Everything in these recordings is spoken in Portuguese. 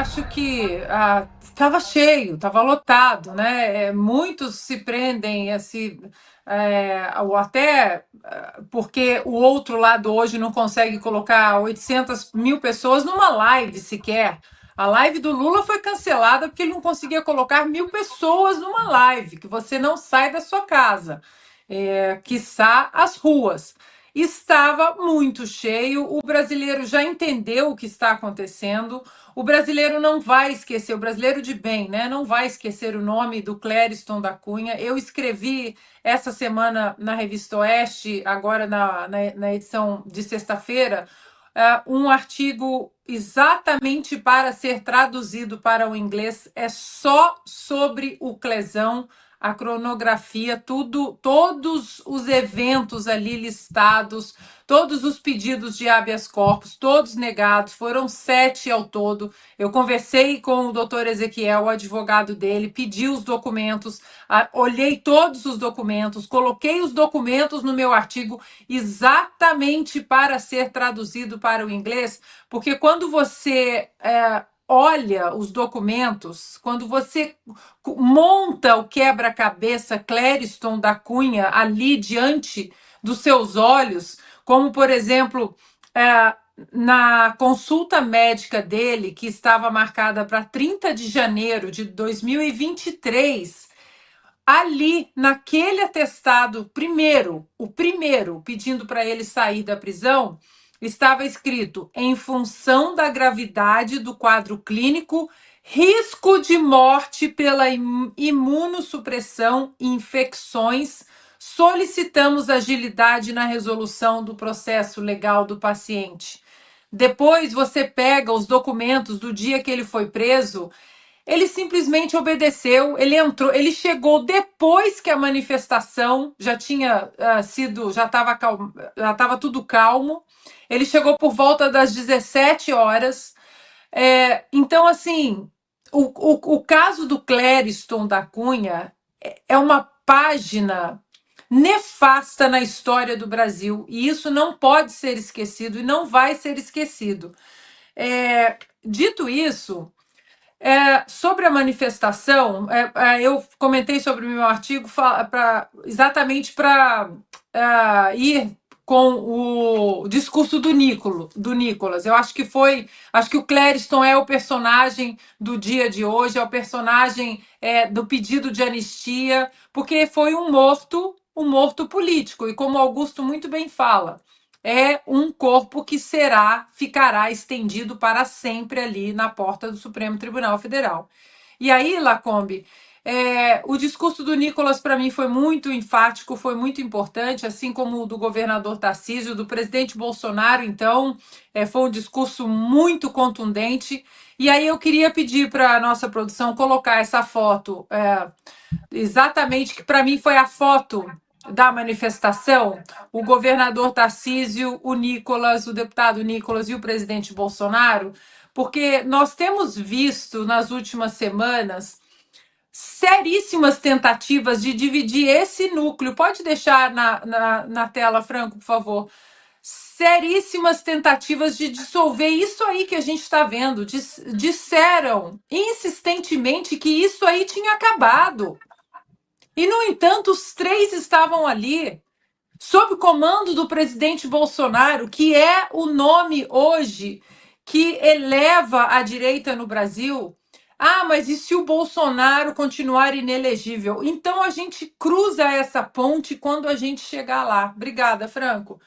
acho que estava cheio, estava lotado, né? Muitos se prendem ou até porque o outro lado hoje não consegue colocar 800 mil pessoas numa live sequer. A live do Lula foi cancelada porque ele não conseguia colocar 1.000 pessoas numa live, que você não sai da sua casa, quiçá as ruas. Estava muito cheio, o brasileiro já entendeu o que está acontecendo, o brasileiro não vai esquecer, o brasileiro de bem, né? Não vai esquecer o nome do Clériston da Cunha. Eu escrevi essa semana na Revista Oeste, agora na edição de sexta-feira, um artigo exatamente para ser traduzido para o inglês, é só sobre o Clesão, a cronografia, tudo, todos os eventos ali listados, todos os pedidos de habeas corpus, todos negados, foram 7 ao todo. Eu conversei com o doutor Ezequiel, o advogado dele, pedi os documentos, olhei todos os documentos, coloquei os documentos no meu artigo exatamente para ser traduzido para o inglês, porque quando você olha os documentos, quando você monta o quebra-cabeça Clériston da Cunha ali diante dos seus olhos, como, por exemplo, na consulta médica dele, que estava marcada para 30 de janeiro de 2023, ali, naquele atestado, o primeiro, pedindo para ele sair da prisão, estava escrito: em função da gravidade do quadro clínico, risco de morte pela imunossupressão e infecções, solicitamos agilidade na resolução do processo legal do paciente. Depois você pega os documentos do dia que ele foi preso. Ele simplesmente obedeceu, ele entrou, ele chegou depois que a manifestação já tinha já estava tudo calmo. Ele chegou por volta das 17 horas. Então, assim, o caso do Clériston da Cunha é uma página nefasta na história do Brasil, e isso não pode ser esquecido e não vai ser esquecido. Dito isso, sobre a manifestação, eu comentei sobre o meu artigo exatamente para ir com o discurso do Nicolas. Eu acho que o Clériston é o personagem do dia de hoje, é o personagem do pedido de anistia, porque foi um morto político, e como Augusto muito bem fala, é um corpo que ficará estendido para sempre ali na porta do Supremo Tribunal Federal. E aí, Lacombe, o discurso do Nicolas para mim foi muito enfático, foi muito importante, assim como o do governador Tarcísio, do presidente Bolsonaro, então, foi um discurso muito contundente. E aí eu queria pedir para a nossa produção colocar essa foto, exatamente, que para mim foi a foto da manifestação, o governador Tarcísio, o Nicolas, o deputado Nicolas e o presidente Bolsonaro, porque nós temos visto nas últimas semanas seríssimas tentativas de dividir esse núcleo. Pode deixar na tela, Franco, por favor. Seríssimas tentativas de dissolver isso aí que a gente está vendo. Disseram insistentemente que isso aí tinha acabado. E, no entanto, os três estavam ali, sob o comando do presidente Bolsonaro, que é o nome hoje que eleva a direita no Brasil. Ah, mas e se o Bolsonaro continuar inelegível? Então a gente cruza essa ponte quando a gente chegar lá. Obrigada, Franco.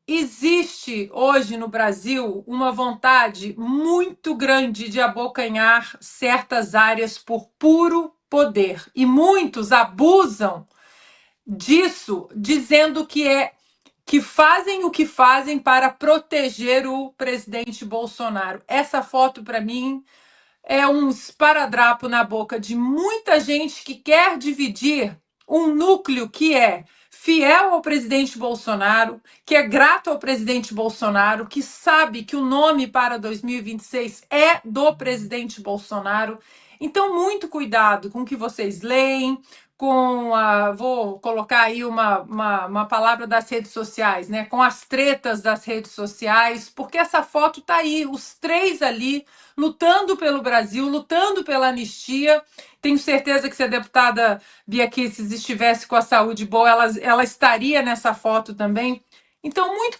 Existe hoje no Brasil uma vontade muito grande de abocanhar certas áreas por puro poder. E muitos abusam disso, dizendo que fazem o que fazem para proteger o presidente Bolsonaro. Essa foto, para mim, é um esparadrapo na boca de muita gente que quer dividir um núcleo que é fiel ao presidente Bolsonaro, que é grato ao presidente Bolsonaro, que sabe que o nome para 2026 é do presidente Bolsonaro. Então, muito cuidado com o que vocês leem, vou colocar aí uma palavra das redes sociais, né? Com as tretas das redes sociais, porque essa foto tá aí, os três ali lutando pelo Brasil, lutando pela anistia. Tenho certeza que se a deputada Bia Kicis estivesse com a saúde boa, ela estaria nessa foto também. Então, muito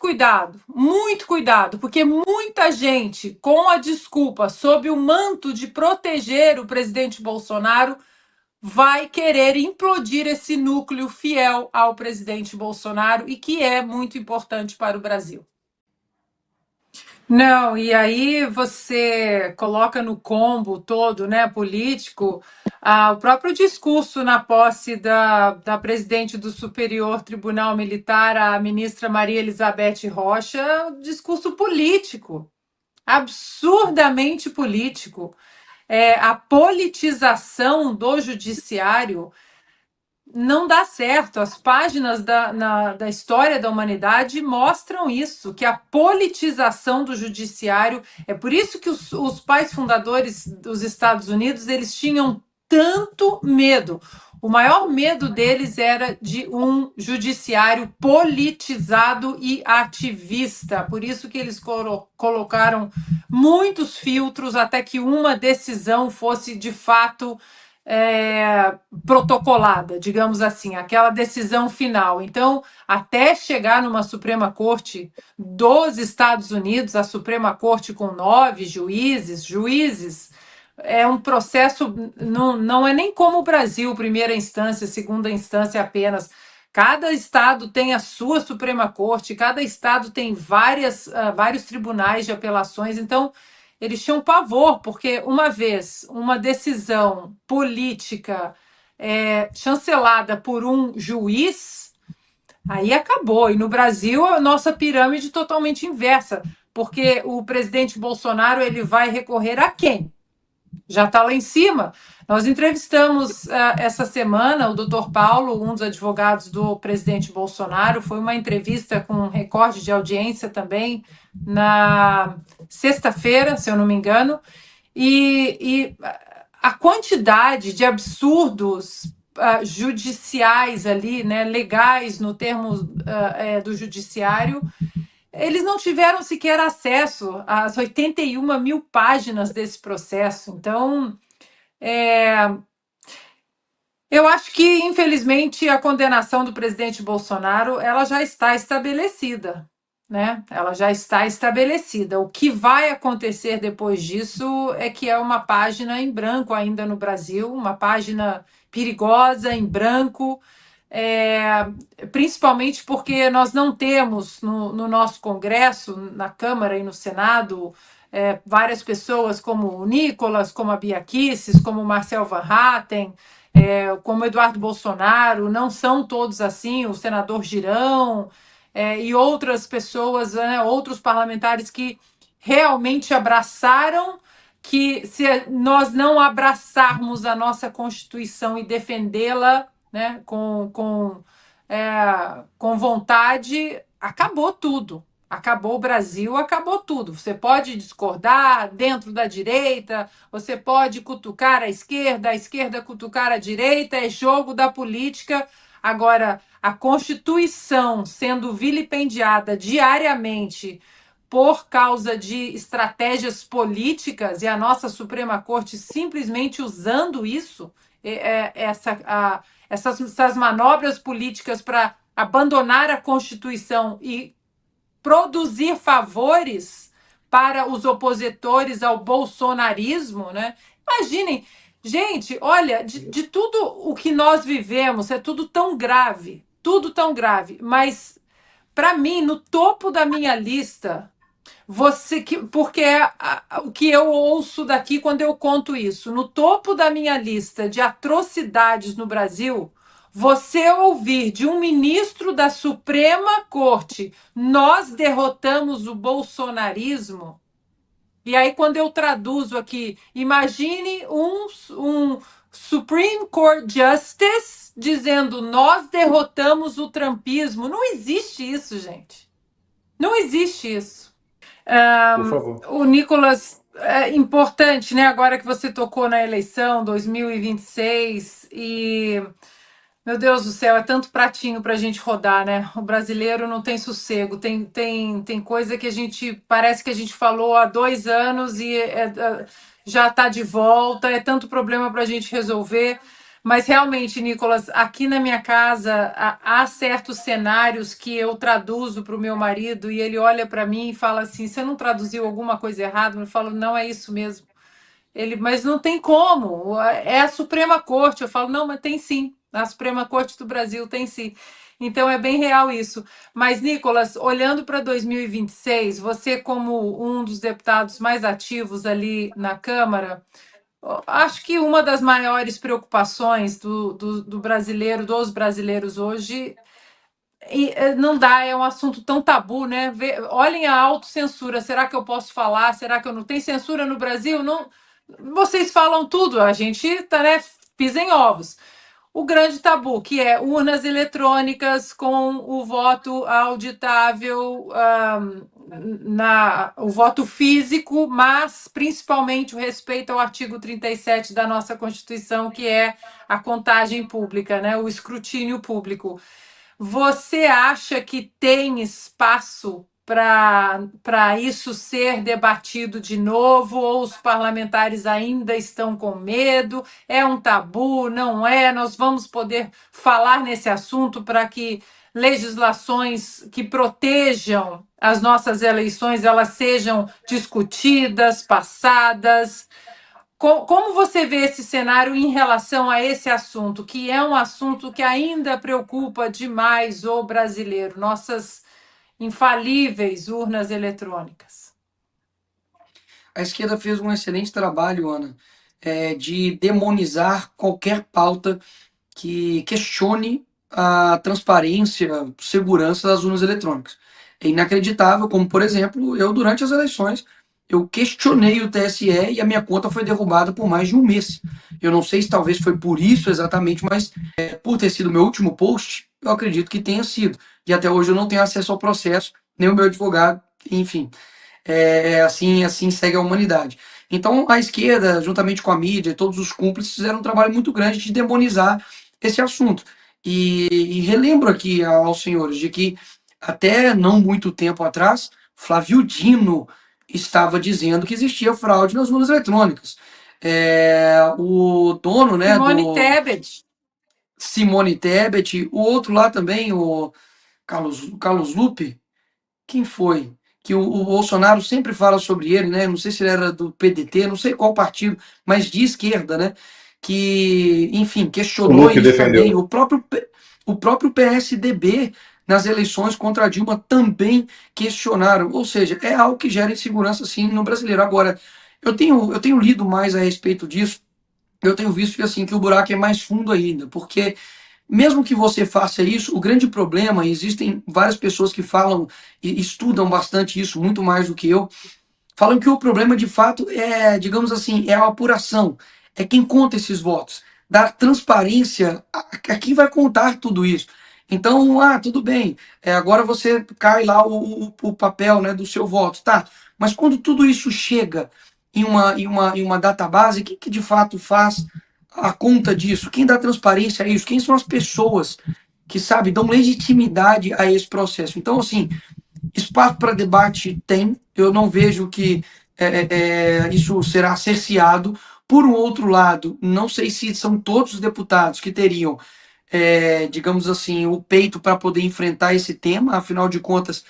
cuidado, porque muita gente, com a desculpa, sob o manto de proteger o presidente Bolsonaro, vai querer implodir esse núcleo fiel ao presidente Bolsonaro e que é muito importante para o Brasil. Não, e aí você coloca no combo todo, né, político, o próprio discurso na posse da presidente do Superior Tribunal Militar, a ministra Maria Elizabeth Rocha, discurso político, absurdamente político. A politização do judiciário não dá certo. As páginas da história da humanidade mostram isso, que a politização do judiciário é por isso que os pais fundadores dos Estados Unidos eles tinham tanto medo. O maior medo deles era de um judiciário politizado e ativista. Por isso que eles colocaram muitos filtros até que uma decisão fosse de fato protocolada, digamos assim, aquela decisão final. Então, até chegar numa Suprema Corte dos Estados Unidos, a Suprema Corte com 9 juízes, é um processo, não é nem como o Brasil, primeira instância, segunda instância apenas. Cada estado tem a sua Suprema Corte, cada estado tem vários tribunais de apelações, então eles tinham pavor, porque uma vez uma decisão política chancelada por um juiz, aí acabou. E no Brasil, a nossa pirâmide totalmente inversa, porque o presidente Bolsonaro ele vai recorrer a quem? Já está lá em cima. Nós entrevistamos essa semana o doutor Paulo, um dos advogados do presidente Bolsonaro. Foi uma entrevista com um recorde de audiência também na sexta-feira, se eu não me engano. E a quantidade de absurdos judiciais ali, né, legais no termo do judiciário, eles não tiveram sequer acesso às 81 mil páginas desse processo. Então, eu acho que, infelizmente, a condenação do presidente Bolsonaro ela já está estabelecida, né? Ela já está estabelecida. O que vai acontecer depois disso é que é uma página em branco ainda no Brasil, uma página perigosa em branco, é, principalmente porque nós não temos no nosso Congresso, na Câmara e no Senado, várias pessoas como o Nicolas, como a Bia Kicis, como o Marcel Van Hatten, como Eduardo Bolsonaro, não são todos assim, o senador Girão, e outras pessoas, né, outros parlamentares que realmente abraçaram que se nós não abraçarmos a nossa Constituição e defendê-la, né, com vontade, acabou tudo. Acabou o Brasil, acabou tudo. Você pode discordar dentro da direita, você pode cutucar a esquerda cutucar a direita, é jogo da política. Agora, a Constituição sendo vilipendiada diariamente por causa de estratégias políticas e a nossa Suprema Corte simplesmente usando isso, essas manobras políticas para abandonar a Constituição e produzir favores para os opositores ao bolsonarismo, né? Imaginem, gente, olha, de tudo o que nós vivemos, é tudo tão grave, mas para mim, no topo da minha lista, porque o que eu ouço daqui quando eu conto isso, no topo da minha lista de atrocidades no Brasil, você ouvir de um ministro da Suprema Corte, nós derrotamos o bolsonarismo. E aí, quando eu traduzo aqui, imagine um Supreme Court Justice dizendo nós derrotamos o trumpismo. Não existe isso, gente. Não existe isso. Por favor. O Nicolas, é importante, né? Agora que você tocou na eleição 2026 e Meu Deus do céu, é tanto pratinho para a gente rodar, né? O brasileiro não tem sossego, tem coisa que a gente parece que a gente falou há 2 anos e já está de volta, é tanto problema para a gente resolver. Mas realmente, Nicolas, aqui na minha casa há certos cenários que eu traduzo para o meu marido e ele olha para mim e fala assim: Você não traduziu alguma coisa errada? Eu falo: Não, é isso mesmo. Ele, mas não tem como, é a Suprema Corte. Eu falo, não, mas tem sim. A Suprema Corte do Brasil tem sim. Então é bem real isso. Mas, Nicolas, olhando para 2026, você, como um dos deputados mais ativos ali na Câmara, acho que uma das maiores preocupações do brasileiro, dos brasileiros hoje, não dá, é um assunto tão tabu, né? Olhem a autocensura. Será que eu posso falar? Será que eu não? Tem censura no Brasil? Não. Vocês falam tudo, a gente tá, né, pisa em ovos. O grande tabu, que é urnas eletrônicas com o voto auditável, o voto físico, mas principalmente o respeito ao artigo 37 da nossa Constituição, que é a contagem pública, né, o escrutínio público. Você acha que tem espaço para isso ser debatido de novo, ou os parlamentares ainda estão com medo? É um tabu? Não é? Nós vamos poder falar nesse assunto para que legislações que protejam as nossas eleições elas sejam discutidas, passadas. Como você vê esse cenário em relação a esse assunto, que é um assunto que ainda preocupa demais o brasileiro, nossas infalíveis urnas eletrônicas? A esquerda fez um excelente trabalho, Ana, de demonizar qualquer pauta que questione a transparência, segurança das urnas eletrônicas. É inacreditável, como por exemplo, eu durante as eleições eu questionei o TSE e a minha conta foi derrubada por mais de um mês. Eu não sei se talvez foi por isso exatamente, mas por ter sido meu último post, eu acredito que tenha sido. E até hoje eu não tenho acesso ao processo, nem o meu advogado, enfim. Assim segue a humanidade. Então, a esquerda, juntamente com a mídia e todos os cúmplices, fizeram um trabalho muito grande de demonizar esse assunto. E relembro aqui aos senhores de que até não muito tempo atrás, Flávio Dino estava dizendo que existia fraude nas urnas eletrônicas. O dono, né, Simone do Tebet. Simone Tebet, o outro lá também, o Carlos Lupe, quem foi? Que o Bolsonaro sempre fala sobre ele, né? Não sei se ele era do PDT, não sei qual partido, mas de esquerda, né? Que, enfim, O questionou Lupe isso também. defendeu. O próprio PSDB, nas eleições contra a Dilma, também questionaram. Ou seja, é algo que gera insegurança, sim, no brasileiro. Agora, eu tenho lido mais a respeito disso, eu tenho visto que, assim, que o buraco é mais fundo ainda, porque mesmo que você faça isso, o grande problema, e existem várias pessoas que falam e estudam bastante isso, muito mais do que eu, falam que o problema de fato é, digamos assim, é a apuração, é quem conta esses votos, dar transparência a quem vai contar tudo isso. Então, tudo bem, agora você cai lá o papel, né, do seu voto, tá? Mas quando tudo isso chega em uma database, quem que de fato faz a conta disso? Quem dá transparência a isso? Quem são as pessoas que, sabe, dão legitimidade a esse processo? Então, assim, espaço para debate tem, eu não vejo que isso será cerceado. Por um outro lado, não sei se são todos os deputados que teriam, digamos assim, o peito para poder enfrentar esse tema, afinal de contas,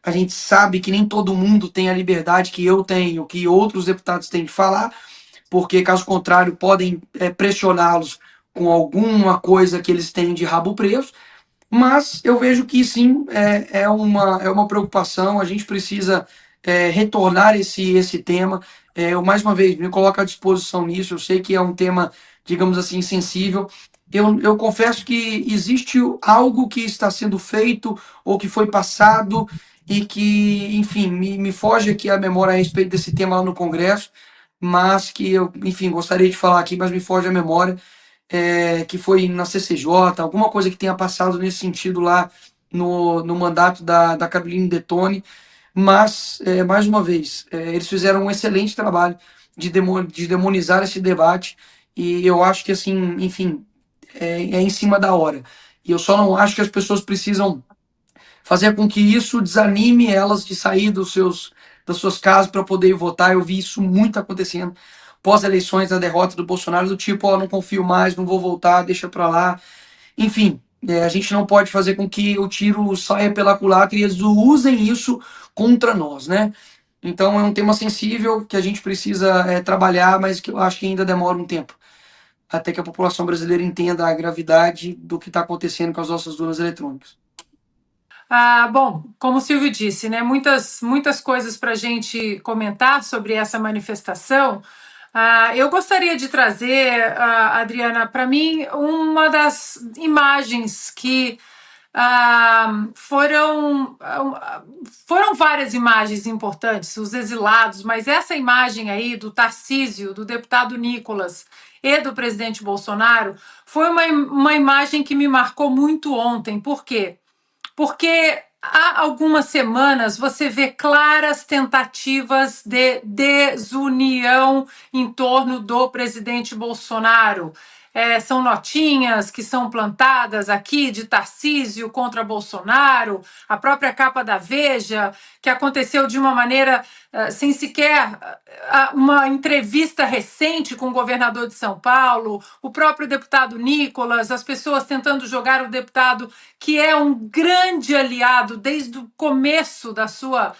a gente sabe que nem todo mundo tem a liberdade que eu tenho, que outros deputados têm de falar, porque caso contrário podem pressioná-los com alguma coisa que eles têm de rabo preso. Mas eu vejo que sim, é uma preocupação, a gente precisa retornar esse tema. Eu, mais uma vez, me coloco à disposição nisso, eu sei que é um tema, digamos assim, sensível. Eu confesso que existe algo que está sendo feito ou que foi passado e que, enfim, me foge aqui a memória a respeito desse tema lá no Congresso, mas que eu, enfim, gostaria de falar aqui, mas me foge a memória, que foi na CCJ, alguma coisa que tenha passado nesse sentido lá no mandato da Caroline Detone, mas, mais uma vez, eles fizeram um excelente trabalho de demonizar esse debate, e eu acho que, assim, enfim, é em cima da hora. E eu só não acho que as pessoas precisam fazer com que isso desanime elas de sair das suas casas para poder votar. Eu vi isso muito acontecendo pós-eleições, a derrota do Bolsonaro, do tipo, ó, não confio mais, não vou voltar, deixa para lá. Enfim, a gente não pode fazer com que o tiro saia pela culatra e eles usem isso contra nós, né? Então é um tema sensível que a gente precisa trabalhar, mas que eu acho que ainda demora um tempo até que a população brasileira entenda a gravidade do que está acontecendo com as nossas urnas eletrônicas. Bom, como o Silvio disse, né, muitas coisas para a gente comentar sobre essa manifestação. Eu gostaria de trazer, Adriana, para mim, uma das imagens que foram várias imagens importantes, os exilados, mas essa imagem aí do Tarcísio, do deputado Nicolas e do presidente Bolsonaro foi uma imagem que me marcou muito ontem. Por quê? Porque há algumas semanas você vê claras tentativas de desunião em torno do presidente Bolsonaro. São notinhas que são plantadas aqui de Tarcísio contra Bolsonaro, a própria capa da Veja, que aconteceu de uma maneira sem sequer uma entrevista recente com o governador de São Paulo, o próprio deputado Nicolas, as pessoas tentando jogar o deputado que é um grande aliado desde o começo da sua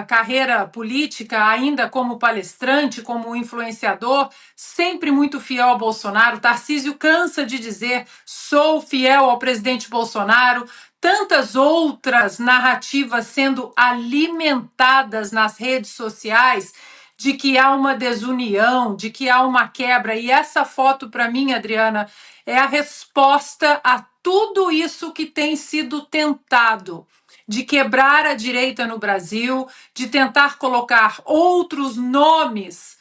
carreira política, ainda como palestrante, como influenciador, sempre muito fiel ao Bolsonaro. Tarcísio cansa de dizer: sou fiel ao presidente Bolsonaro. Tantas outras narrativas sendo alimentadas nas redes sociais de que há uma desunião, de que há uma quebra. E essa foto, para mim, Adriana, é a resposta a tudo isso que tem sido tentado de quebrar a direita no Brasil, de tentar colocar outros nomes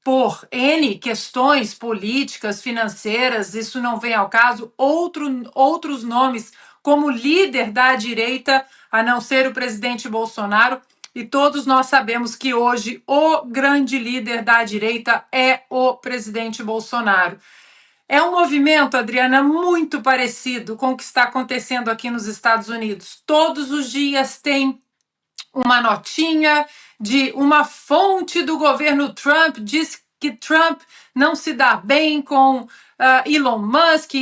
por N questões políticas, financeiras, isso não vem ao caso, outros nomes como líder da direita, a não ser o presidente Bolsonaro. E todos nós sabemos que hoje o grande líder da direita é o presidente Bolsonaro. É um movimento, Adriana, muito parecido com o que está acontecendo aqui nos Estados Unidos. Todos os dias tem uma notinha de uma fonte do governo Trump, diz que Trump não se dá bem com Elon Musk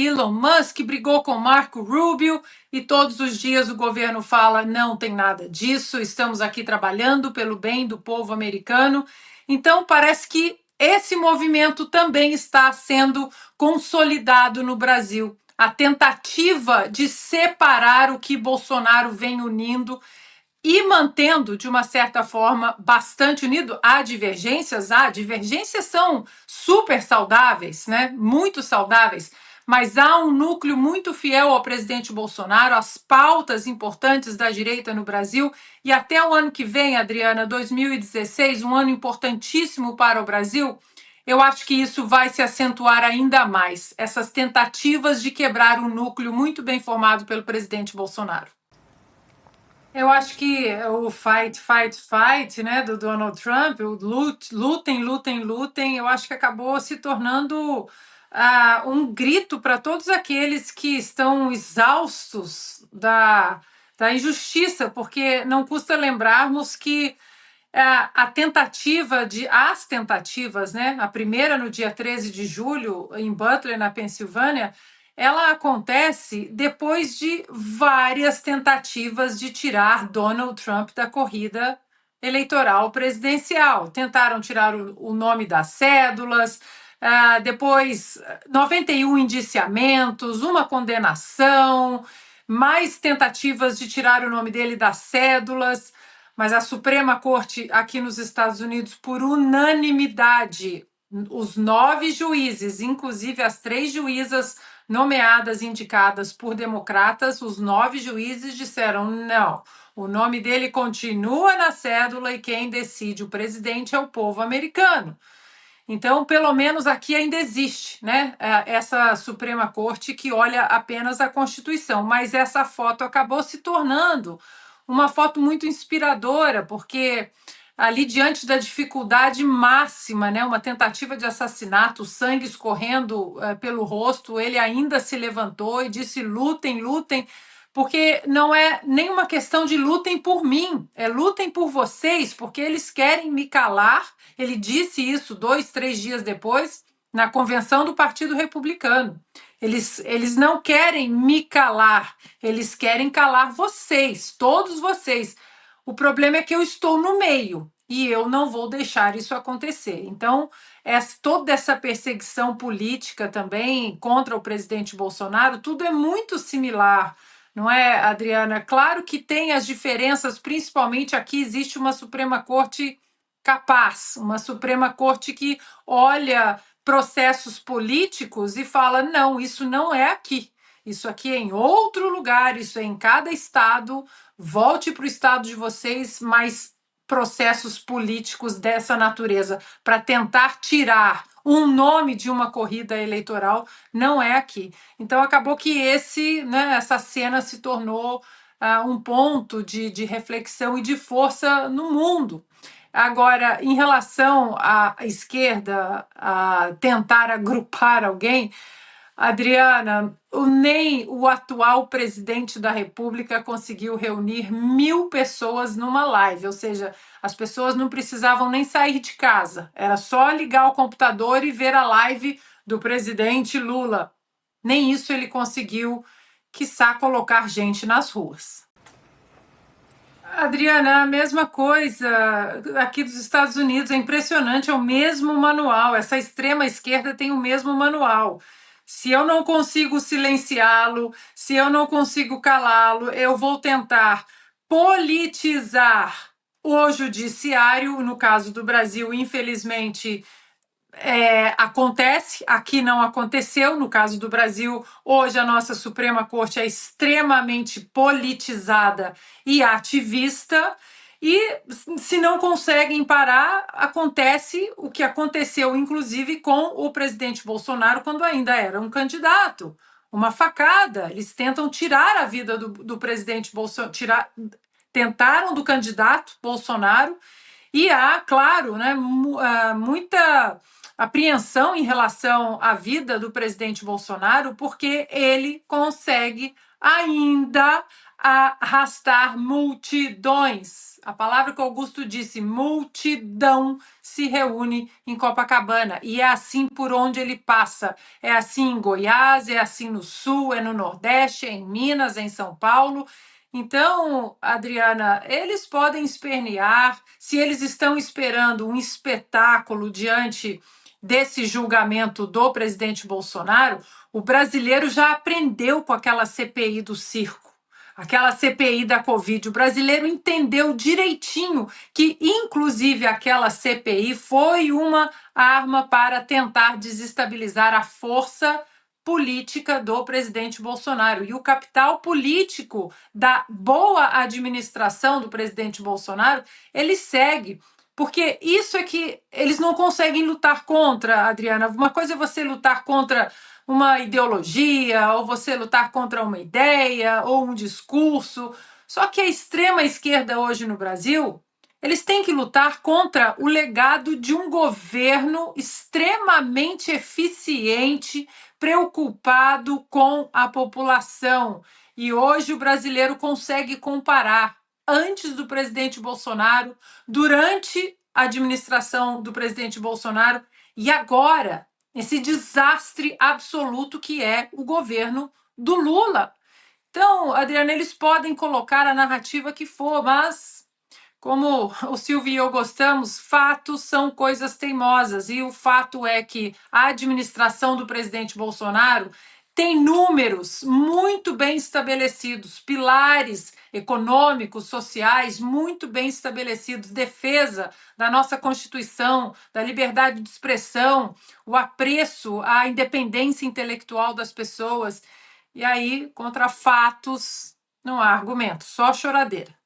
brigou com Marco Rubio, e todos os dias o governo fala: não tem nada disso, estamos aqui trabalhando pelo bem do povo americano. Então parece que esse movimento também está sendo consolidado no Brasil. A tentativa de separar o que Bolsonaro vem unindo e mantendo, de uma certa forma, bastante unido. Há divergências são super saudáveis, né? Muito saudáveis, mas há um núcleo muito fiel ao presidente Bolsonaro, às pautas importantes da direita no Brasil, e até o ano que vem, Adriana, 2016, um ano importantíssimo para o Brasil. Eu acho que isso vai se acentuar ainda mais, essas tentativas de quebrar um núcleo muito bem formado pelo presidente Bolsonaro. Eu acho que o fight, né, do Donald Trump, o lutem, eu acho que acabou se tornando um grito para todos aqueles que estão exaustos da injustiça, porque não custa lembrarmos que as tentativas, né, a primeira no dia 13 de julho, em Butler, na Pensilvânia, ela acontece depois de várias tentativas de tirar Donald Trump da corrida eleitoral presidencial. Tentaram tirar o nome das cédulas, depois 91 indiciamentos, uma condenação, mais tentativas de tirar o nome dele das cédulas, mas a Suprema Corte aqui nos Estados Unidos, por unanimidade, os 9 juízes, inclusive as 3 juízas nomeadas, indicadas por democratas, os 9 juízes disseram: não, o nome dele continua na cédula e quem decide o presidente é o povo americano. Então, pelo menos aqui ainda existe, né, essa Suprema Corte que olha apenas a Constituição, mas essa foto acabou se tornando uma foto muito inspiradora, porque ali diante da dificuldade máxima, né, uma tentativa de assassinato, sangue escorrendo pelo rosto, ele ainda se levantou e disse: lutem, lutem, porque não é nenhuma questão de lutem por mim, é lutem por vocês, porque eles querem me calar. Ele disse isso 2, 3 dias depois, na convenção do Partido Republicano. Eles não querem me calar, eles querem calar vocês, todos vocês. O problema é que eu estou no meio e eu não vou deixar isso acontecer. Então, toda essa perseguição política também contra o presidente Bolsonaro, tudo é muito similar, não é, Adriana? Claro que tem as diferenças, principalmente aqui existe uma Suprema Corte capaz, uma Suprema Corte que olha processos políticos e fala: não, isso não é aqui. Isso aqui é em outro lugar, isso é em cada estado. Volte para o estado de vocês, mas processos políticos dessa natureza para tentar tirar um nome de uma corrida eleitoral não é aqui. Então acabou que essa cena se tornou um ponto de reflexão e de força no mundo. Agora, em relação à esquerda, a tentar agrupar alguém, Adriana, nem o atual presidente da República conseguiu reunir 1.000 pessoas numa live, ou seja, as pessoas não precisavam nem sair de casa, era só ligar o computador e ver a live do presidente Lula. Nem isso ele conseguiu, quiçá colocar gente nas ruas. Adriana, a mesma coisa aqui dos Estados Unidos, é impressionante, é o mesmo manual, essa extrema esquerda tem o mesmo manual. Se eu não consigo silenciá-lo, se eu não consigo calá-lo, eu vou tentar politizar o judiciário. No caso do Brasil, infelizmente, acontece, aqui não aconteceu. No caso do Brasil, hoje a nossa Suprema Corte é extremamente politizada e ativista, e se não conseguem parar, acontece o que aconteceu, inclusive, com o presidente Bolsonaro quando ainda era um candidato. Uma facada. Eles tentam tirar a vida do presidente Bolsonaro, tentaram do candidato Bolsonaro, e há, claro, né, muita apreensão em relação à vida do presidente Bolsonaro, porque ele consegue ainda arrastar multidões. A palavra que Augusto disse, multidão se reúne em Copacabana. E é assim por onde ele passa. É assim em Goiás, é assim no Sul, é no Nordeste, é em Minas, é em São Paulo. Então, Adriana, eles podem espernear, se eles estão esperando um espetáculo diante desse julgamento do presidente Bolsonaro, o brasileiro já aprendeu com aquela CPI do circo, aquela CPI da Covid. O brasileiro entendeu direitinho que, inclusive, aquela CPI foi uma arma para tentar desestabilizar a força política do presidente Bolsonaro. E o capital político da boa administração do presidente Bolsonaro, ele segue. Porque isso é que eles não conseguem lutar contra, Adriana. Uma coisa é você lutar contra uma ideologia, ou você lutar contra uma ideia, ou um discurso. Só que a extrema esquerda hoje no Brasil, eles têm que lutar contra o legado de um governo extremamente eficiente, preocupado com a população. E hoje o brasileiro consegue comparar antes do presidente Bolsonaro, durante a administração do presidente Bolsonaro e agora, esse desastre absoluto que é o governo do Lula. Então, Adriana, eles podem colocar a narrativa que for, mas como o Silvio e eu gostamos, fatos são coisas teimosas. E o fato é que a administração do presidente Bolsonaro tem números muito bem estabelecidos, pilares econômicos, sociais muito bem estabelecidos, defesa da nossa Constituição, da liberdade de expressão, o apreço à independência intelectual das pessoas. E aí, contra fatos, não há argumento, só choradeira.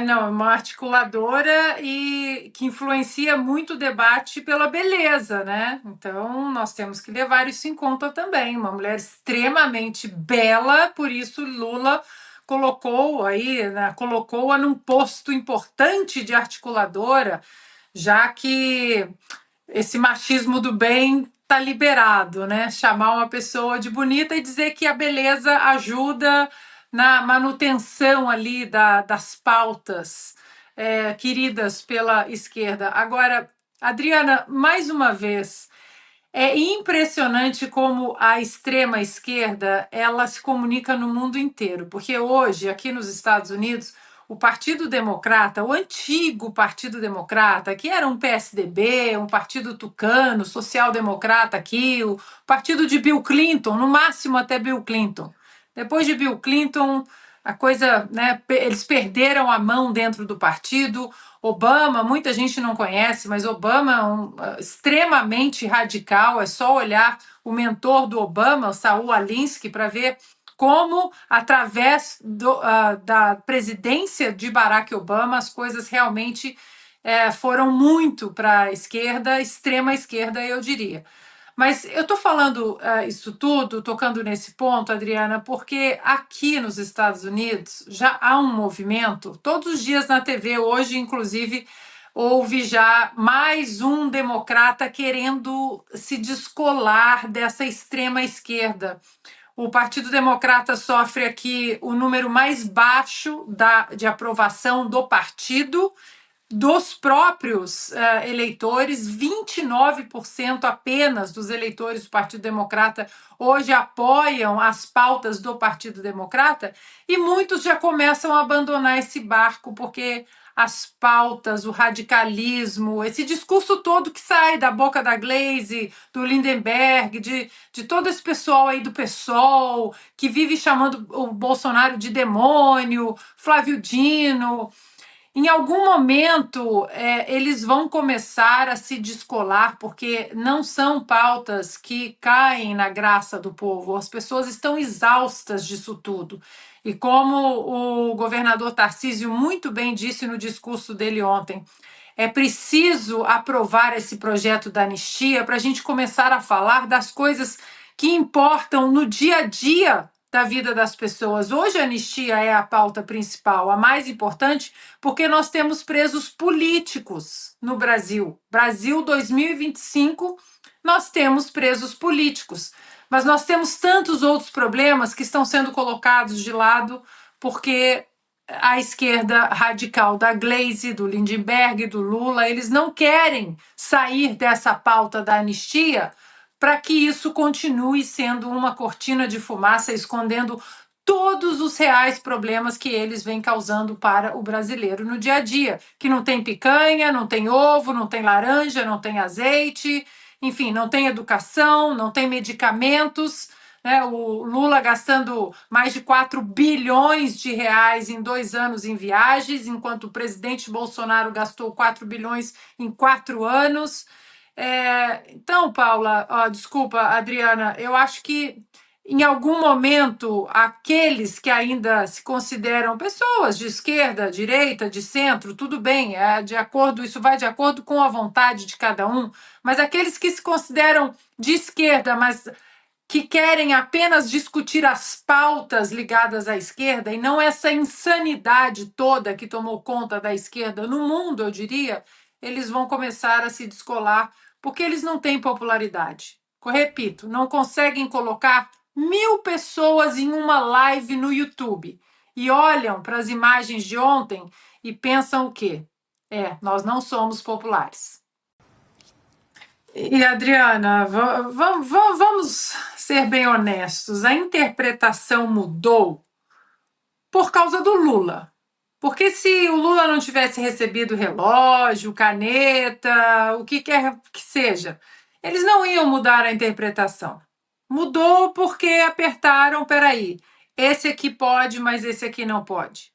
Não, é uma articuladora e que influencia muito o debate pela beleza, né? Então, nós temos que levar isso em conta também. Uma mulher extremamente bela, por isso Lula colocou aí, né, colocou-a num posto importante de articuladora, já que esse machismo do bem está liberado, né? Chamar uma pessoa de bonita e dizer que a beleza ajuda na manutenção ali das pautas queridas pela esquerda. Agora, Adriana, mais uma vez, é impressionante como a extrema esquerda ela se comunica no mundo inteiro, porque hoje, aqui nos Estados Unidos, o Partido Democrata, o antigo Partido Democrata, que era um PSDB, um partido tucano, social-democrata aqui, o partido de Bill Clinton, no máximo até Bill Clinton. Depois de Bill Clinton, a coisa, né, eles perderam a mão dentro do partido. Obama, muita gente não conhece, mas Obama é extremamente radical. É só olhar o mentor do Obama, o Saul Alinsky, para ver como, através da presidência de Barack Obama, as coisas realmente foram muito para a esquerda, extrema esquerda, eu diria. Mas eu estou falando isso tudo, tocando nesse ponto, Adriana, porque aqui nos Estados Unidos já há um movimento, todos os dias na TV, hoje, inclusive, houve já mais um democrata querendo se descolar dessa extrema esquerda. O Partido Democrata sofre aqui o número mais baixo de aprovação do partido, dos próprios eleitores, 29% apenas dos eleitores do Partido Democrata hoje apoiam as pautas do Partido Democrata, e muitos já começam a abandonar esse barco, porque as pautas, o radicalismo, esse discurso todo que sai da boca da Glaze, do Lindenberg, de todo esse pessoal aí do PSOL, que vive chamando o Bolsonaro de demônio, Flávio Dino. Em algum momento, eles vão começar a se descolar, porque não são pautas que caem na graça do povo. As pessoas estão exaustas disso tudo. E como o governador Tarcísio muito bem disse no discurso dele ontem, é preciso aprovar esse projeto da anistia para a gente começar a falar das coisas que importam no dia a dia da vida das pessoas. Hoje a anistia é a pauta principal, a mais importante, porque nós temos presos políticos no Brasil. Brasil 2025, nós temos presos políticos. Mas nós temos tantos outros problemas que estão sendo colocados de lado porque a esquerda radical da Glaze, do Lindenberg, do Lula, eles não querem sair dessa pauta da anistia para que isso continue sendo uma cortina de fumaça, escondendo todos os reais problemas que eles vêm causando para o brasileiro no dia a dia, que não tem picanha, não tem ovo, não tem laranja, não tem azeite, enfim, não tem educação, não tem medicamentos, né? O Lula gastando mais de 4 bilhões de reais em 2 anos em viagens, enquanto o presidente Bolsonaro gastou 4 bilhões em 4 anos. Então, Paula, desculpa, Adriana, eu acho que em algum momento aqueles que ainda se consideram pessoas de esquerda, direita, de centro, tudo bem, de acordo, isso vai de acordo com a vontade de cada um, mas aqueles que se consideram de esquerda, mas que querem apenas discutir as pautas ligadas à esquerda e não essa insanidade toda que tomou conta da esquerda no mundo, eu diria, eles vão começar a se descolar porque eles não têm popularidade. Repito, não conseguem colocar 1.000 pessoas em uma live no YouTube e olham para as imagens de ontem e pensam o quê? Nós não somos populares. E, Adriana, vamos ser bem honestos. A interpretação mudou por causa do Lula. Porque se o Lula não tivesse recebido relógio, caneta, o que quer que seja, eles não iam mudar a interpretação. Mudou porque apertaram, peraí, esse aqui pode, mas esse aqui não pode.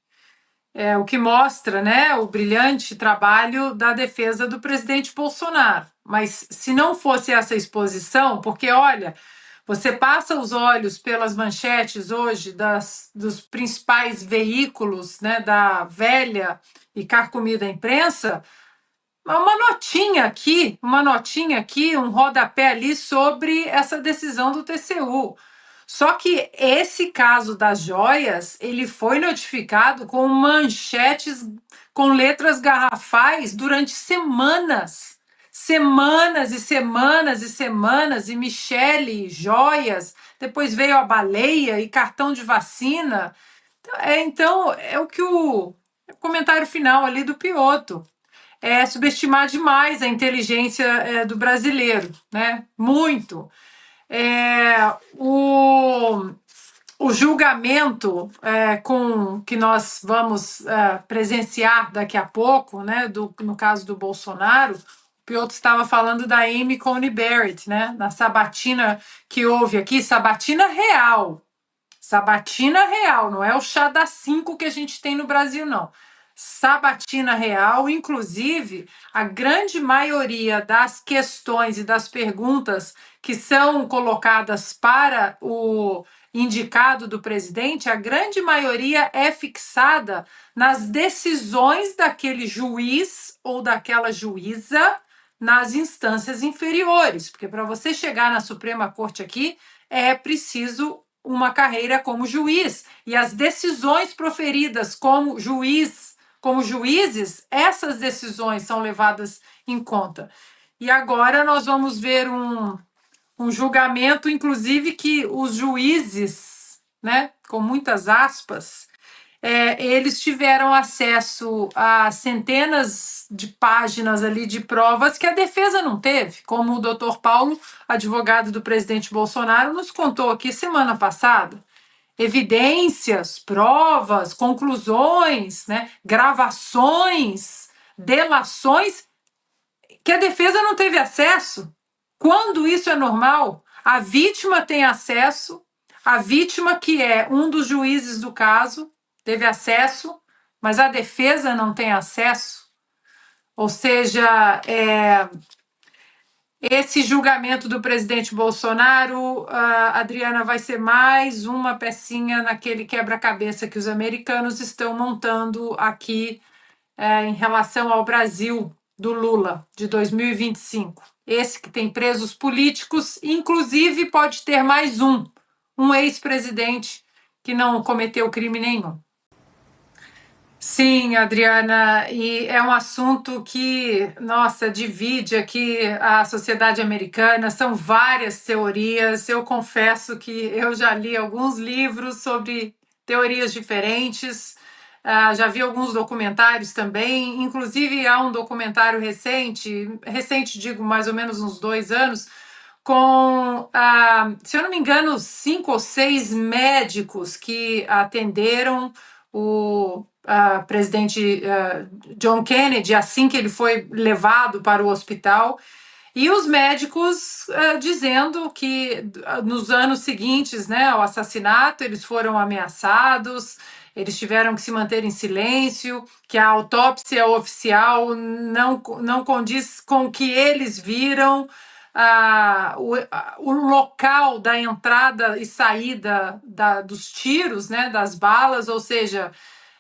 O que mostra, né, o brilhante trabalho da defesa do presidente Bolsonaro. Mas se não fosse essa exposição, porque, olha, você passa os olhos pelas manchetes hoje dos principais veículos, né, da velha e carcomida imprensa, uma notinha aqui, um rodapé ali sobre essa decisão do TCU, Só que esse caso das joias, ele foi notificado com manchetes com letras garrafais durante semanas. Semanas e semanas e semanas, e Michele, joias, depois veio a baleia e cartão de vacina. Então, é o que o comentário final ali do Piotto. É subestimar demais a inteligência do brasileiro, né? Muito. O julgamento com que nós vamos presenciar daqui a pouco, né, no caso do Bolsonaro, o Piotr estava falando da Amy Coney Barrett, né, na sabatina que houve aqui, sabatina real, não é o chá das 5 que a gente tem no Brasil, não. Sabatina real, inclusive, a grande maioria das questões e das perguntas que são colocadas para o indicado do presidente, a grande maioria é fixada nas decisões daquele juiz ou daquela juíza nas instâncias inferiores, porque para você chegar na Suprema Corte aqui é preciso uma carreira como juiz, e as decisões proferidas como juízes, essas decisões são levadas em conta. E agora nós vamos ver um julgamento, inclusive, que os juízes, né, com muitas aspas, eles tiveram acesso a centenas de páginas ali de provas que a defesa não teve, como o doutor Paulo, advogado do presidente Bolsonaro, nos contou aqui semana passada. Evidências, provas, conclusões, né, gravações, delações que a defesa não teve acesso. Quando isso é normal, a vítima tem acesso, a vítima, que é um dos juízes do caso, teve acesso, mas a defesa não tem acesso. Ou seja, esse julgamento do presidente Bolsonaro, Adriana, vai ser mais uma pecinha naquele quebra-cabeça que os americanos estão montando aqui em relação ao Brasil do Lula, de 2025. Esse que tem presos políticos, inclusive pode ter mais um ex-presidente que não cometeu crime nenhum. Sim, Adriana, e é um assunto que, nossa, divide aqui a sociedade americana, são várias teorias. Eu confesso que eu já li alguns livros sobre teorias diferentes, já vi alguns documentários também, inclusive há um documentário recente, digo mais ou menos uns 2 anos, com, se eu não me engano, 5 ou 6 médicos que atenderam o presidente John Kennedy assim que ele foi levado para o hospital, e os médicos dizendo que nos anos seguintes, né, ao assassinato, eles foram ameaçados, eles tiveram que se manter em silêncio, que a autópsia oficial não condiz com o que eles viram, o local da entrada e saída dos tiros, né, das balas, ou seja,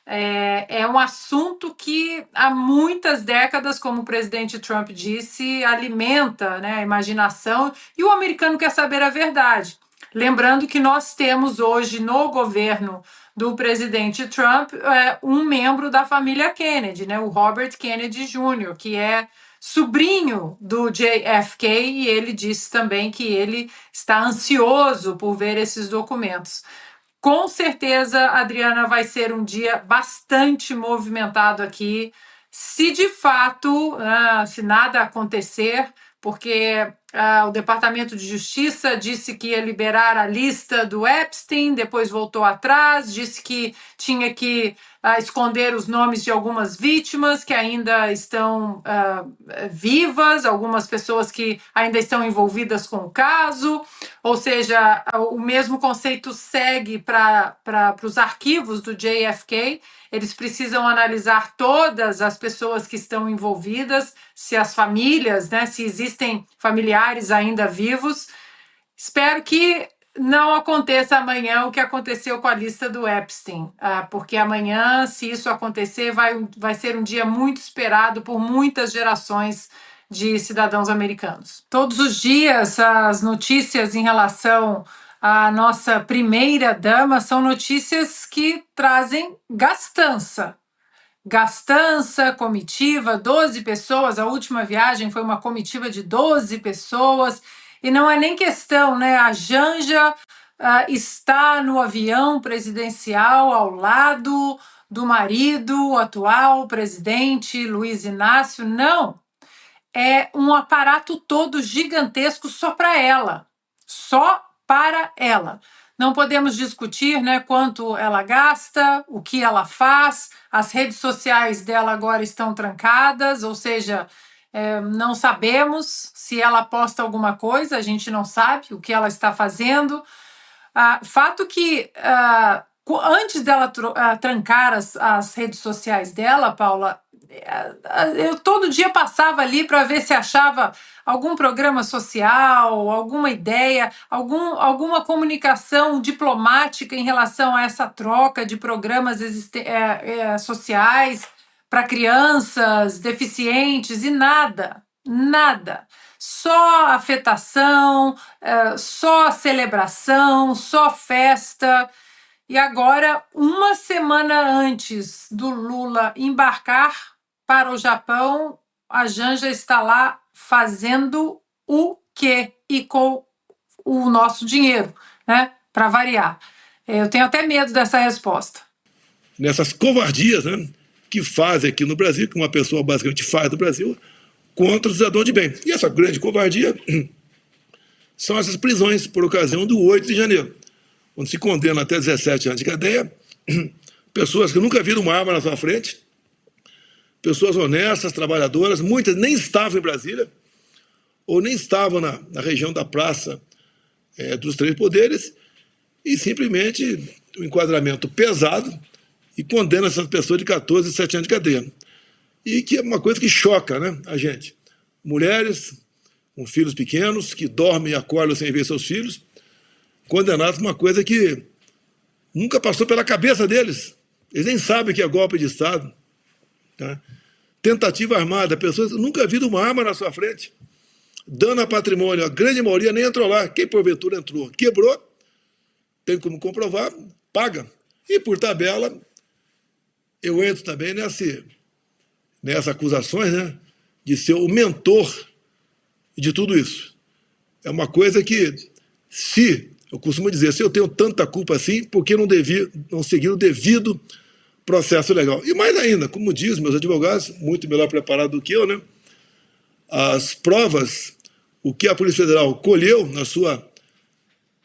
é um assunto que há muitas décadas, como o presidente Trump disse, alimenta, né, a imaginação, e o americano quer saber a verdade. Lembrando que nós temos hoje no governo do presidente Trump um membro da família Kennedy, né, o Robert Kennedy Jr., que é sobrinho do JFK, e ele disse também que ele está ansioso por ver esses documentos. Com certeza, Adriana, vai ser um dia bastante movimentado aqui, se de fato, se nada acontecer, porque o Departamento de Justiça disse que ia liberar a lista do Epstein, depois voltou atrás, disse que tinha que esconder os nomes de algumas vítimas que ainda estão vivas, algumas pessoas que ainda estão envolvidas com o caso, ou seja, o mesmo conceito segue para os arquivos do JFK. Eles precisam analisar todas as pessoas que estão envolvidas, se as famílias, né, se existem familiares ainda vivos. Espero que não aconteça amanhã o que aconteceu com a lista do Epstein, porque amanhã, se isso acontecer, vai ser um dia muito esperado por muitas gerações de cidadãos americanos. Todos os dias, as notícias em relação a nossa primeira-dama, são notícias que trazem gastança. Gastança, comitiva, 12 pessoas. A última viagem foi uma comitiva de 12 pessoas. E não é nem questão, né? A Janja está no avião presidencial ao lado do marido, o atual presidente Luiz Inácio. Não, é um aparato todo gigantesco só para ela. Só para ela. Não podemos discutir, né, quanto ela gasta, o que ela faz. As redes sociais dela agora estão trancadas, ou seja, não sabemos se ela posta alguma coisa, a gente não sabe o que ela está fazendo. Fato que antes dela trancar as redes sociais dela, Paula, eu todo dia passava ali para ver se achava algum programa social, alguma ideia, alguma comunicação diplomática em relação a essa troca de programas sociais para crianças deficientes e nada, nada. Só afetação, só celebração, só festa. E agora, uma semana antes do Lula embarcar para o Japão, a Janja está lá fazendo o quê? E com o nosso dinheiro, né? Para variar. Eu tenho até medo dessa resposta. Nessas covardias, né, que fazem aqui no Brasil, que uma pessoa basicamente faz no Brasil, contra o cidadão de bem. E essa grande covardia são essas prisões por ocasião do 8 de janeiro, onde se condena até 17 anos de cadeia, pessoas que nunca viram uma arma na sua frente, pessoas honestas, trabalhadoras, muitas nem estavam em Brasília, ou nem estavam na região da Praça dos Três Poderes, e simplesmente um enquadramento pesado e condena essas pessoas de 14 e 17 anos de cadeia. E que é uma coisa que choca, né, a gente. Mulheres com filhos pequenos, que dormem e acordam sem ver seus filhos, condenados por uma coisa que nunca passou pela cabeça deles. Eles nem sabem que é golpe de Estado. Tá? Tentativa armada, pessoas que nunca viram uma arma na sua frente. Dano a patrimônio, a grande maioria nem entrou lá. Quem porventura entrou, quebrou, tem como comprovar, paga. E por tabela, eu entro também nessas acusações, né, de ser o mentor de tudo isso. É uma coisa que, eu costumo dizer, se eu tenho tanta culpa assim, por que não seguir o devido processo legal? E mais ainda, como diz meus advogados, muito melhor preparados do que eu, né, as provas, o que a Polícia Federal colheu na sua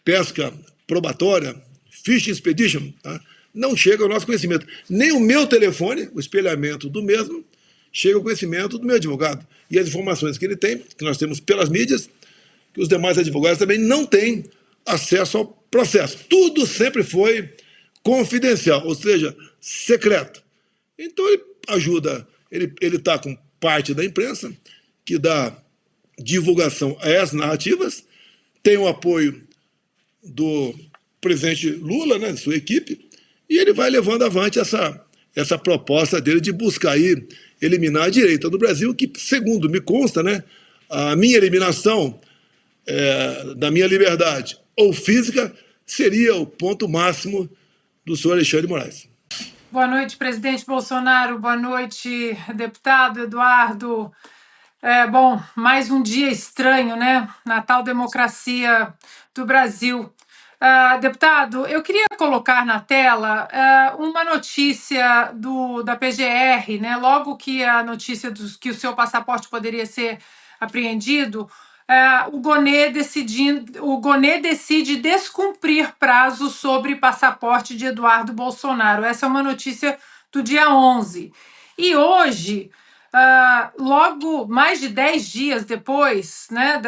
pesca probatória, Fishing Expedition, tá, não chega ao nosso conhecimento. Nem o meu telefone, o espelhamento do mesmo, chega ao conhecimento do meu advogado. E as informações que ele tem, que nós temos pelas mídias, que os demais advogados também não têm acesso ao processo. Tudo sempre foi confidencial, ou seja, secreto. Então ele ajuda, ele está com parte da imprensa, que dá divulgação a essas narrativas, tem o apoio do presidente Lula, né, de sua equipe, e ele vai levando avante essa proposta dele de buscar aí eliminar a direita do Brasil, que, segundo me consta, né, a minha eliminação da minha liberdade ou física seria o ponto máximo do senhor Alexandre de Moraes. Boa noite, presidente Bolsonaro. Boa noite, deputado Eduardo. Bom, mais um dia estranho, né, na tal democracia do Brasil. Deputado, eu queria colocar na tela uma notícia da PGR, né? Logo que a notícia que o seu passaporte poderia ser apreendido, o Gonê decide descumprir prazo sobre passaporte de Eduardo Bolsonaro. Essa é uma notícia do dia 11. E hoje, logo mais de 10 dias depois, né,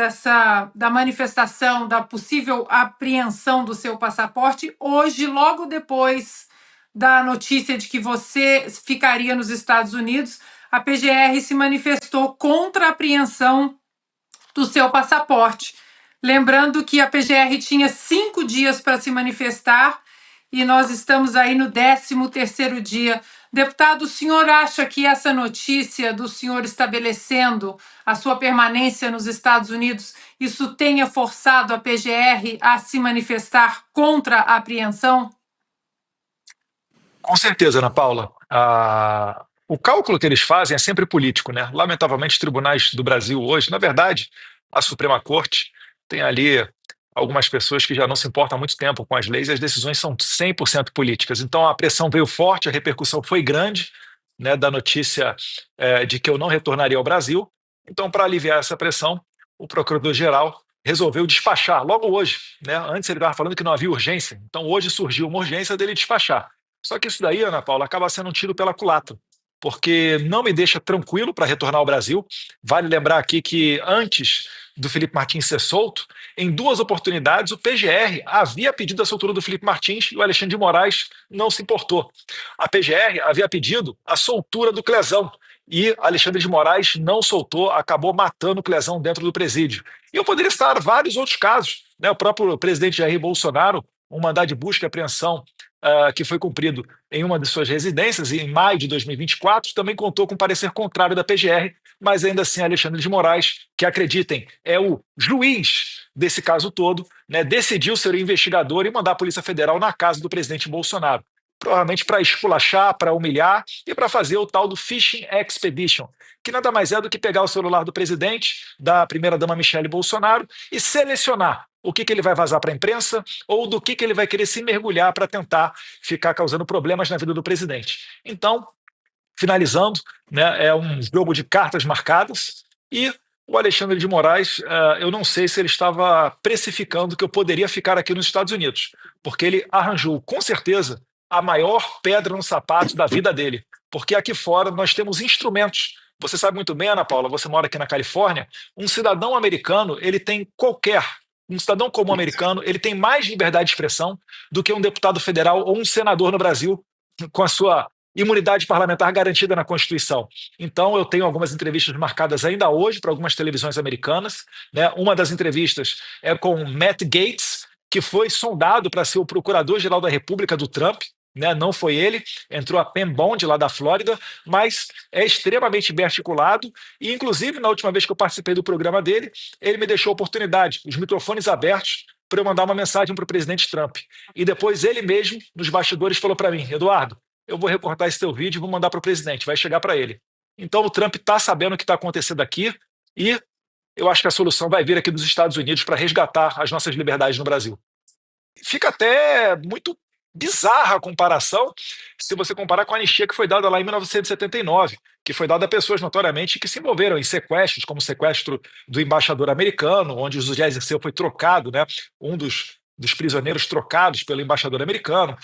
da manifestação da possível apreensão do seu passaporte, hoje, logo depois da notícia de que você ficaria nos Estados Unidos, a PGR se manifestou contra a apreensão do seu passaporte. Lembrando que a PGR tinha 5 dias para se manifestar e nós estamos aí no 13º dia Deputado, o senhor acha que essa notícia do senhor estabelecendo a sua permanência nos Estados Unidos, isso tenha forçado a PGR a se manifestar contra a apreensão? Com certeza, Ana Paula. O cálculo que eles fazem é sempre político, né? Lamentavelmente, os tribunais do Brasil hoje, na verdade, a Suprema Corte tem ali algumas pessoas que já não se importam há muito tempo com as leis e as decisões são 100% políticas. Então, a pressão veio forte, a repercussão foi grande, né, da notícia de que eu não retornaria ao Brasil. Então, para aliviar essa pressão, o Procurador-Geral resolveu despachar logo hoje, né? Antes ele estava falando que não havia urgência, então hoje surgiu uma urgência dele despachar. Só que isso daí, Ana Paula, acaba sendo um tiro pela culatra, porque não me deixa tranquilo para retornar ao Brasil. Vale lembrar aqui que antes do Felipe Martins ser solto, em 2 oportunidades o PGR havia pedido a soltura do Felipe Martins e o Alexandre de Moraes não se importou. A PGR havia pedido a soltura do Clezão e Alexandre de Moraes não soltou, acabou matando o Clezão dentro do presídio. E eu poderia citar vários outros casos, né? O próprio presidente Jair Bolsonaro, um mandado de busca e apreensão que foi cumprido em uma de suas residências, em maio de 2024, também contou com parecer contrário da PGR, mas ainda assim Alexandre de Moraes, que acreditem, é o juiz desse caso todo, né, decidiu ser o investigador e mandar a Polícia Federal na casa do presidente Bolsonaro. Provavelmente para esculachar, para humilhar e para fazer o tal do Fishing Expedition, que nada mais é do que pegar o celular do presidente, da primeira-dama Michele Bolsonaro, e selecionar o que ele vai vazar para a imprensa ou do que ele vai querer se mergulhar para tentar ficar causando problemas na vida do presidente. Então, finalizando, né, é um jogo de cartas marcadas e o Alexandre de Moraes, eu não sei se ele estava precificando que eu poderia ficar aqui nos Estados Unidos, porque ele arranjou, com certeza, a maior pedra no sapato da vida dele, porque aqui fora nós temos instrumentos. Você sabe muito bem, Ana Paula, você mora aqui na Califórnia, um cidadão americano, um cidadão comum americano, ele tem mais liberdade de expressão do que um deputado federal ou um senador no Brasil, com a sua imunidade parlamentar garantida na Constituição. Então, eu tenho algumas entrevistas marcadas ainda hoje para algumas televisões americanas, né? Uma das entrevistas é com Matt Gaetz, que foi sondado para ser o procurador-geral da República do Trump, né? Não foi ele, entrou a Pam Bondi lá da Flórida, mas é extremamente bem articulado e, inclusive, na última vez que eu participei do programa dele, ele me deixou a oportunidade, os microfones abertos, para eu mandar uma mensagem para o presidente Trump. E depois ele mesmo, nos bastidores, falou para mim: Eduardo, eu vou recortar esse teu vídeo e vou mandar para o presidente, vai chegar para ele. Então o Trump está sabendo o que está acontecendo aqui e eu acho que a solução vai vir aqui dos Estados Unidos para resgatar as nossas liberdades no Brasil. Fica até muito bizarra a comparação se você comparar com a anistia que foi dada lá em 1979, que foi dada a pessoas notoriamente que se envolveram em sequestros, como o sequestro do embaixador americano, onde o José Dirceu foi trocado, né, um dos prisioneiros trocados pelo embaixador americano,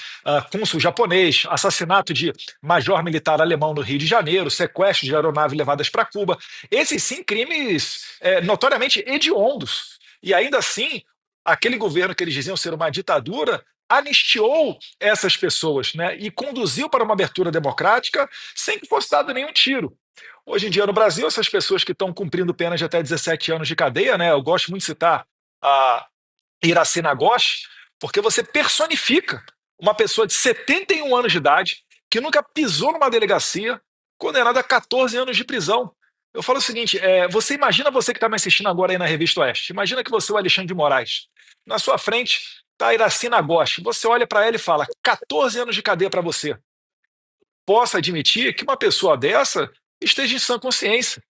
cônsul japonês, assassinato de major militar alemão no Rio de Janeiro, sequestro de aeronaves levadas para Cuba. Esses sim crimes notoriamente hediondos. E ainda assim, aquele governo que eles diziam ser uma ditadura anistiou essas pessoas, né, e conduziu para uma abertura democrática sem que fosse dado nenhum tiro. Hoje em dia, no Brasil, essas pessoas que estão cumprindo penas de até 17 anos de cadeia, né, eu gosto muito de citar a Iracina Gosch, porque você personifica uma pessoa de 71 anos de idade que nunca pisou numa delegacia, condenada a 14 anos de prisão. Eu falo o seguinte, você imagina, você que está me assistindo agora aí na Revista Oeste, imagina que você é o Alexandre de Moraes. Na sua frente está a Iracina Gosch. Você olha para ela e fala, 14 anos de cadeia para você. Posso admitir que uma pessoa dessa esteja em sã consciência.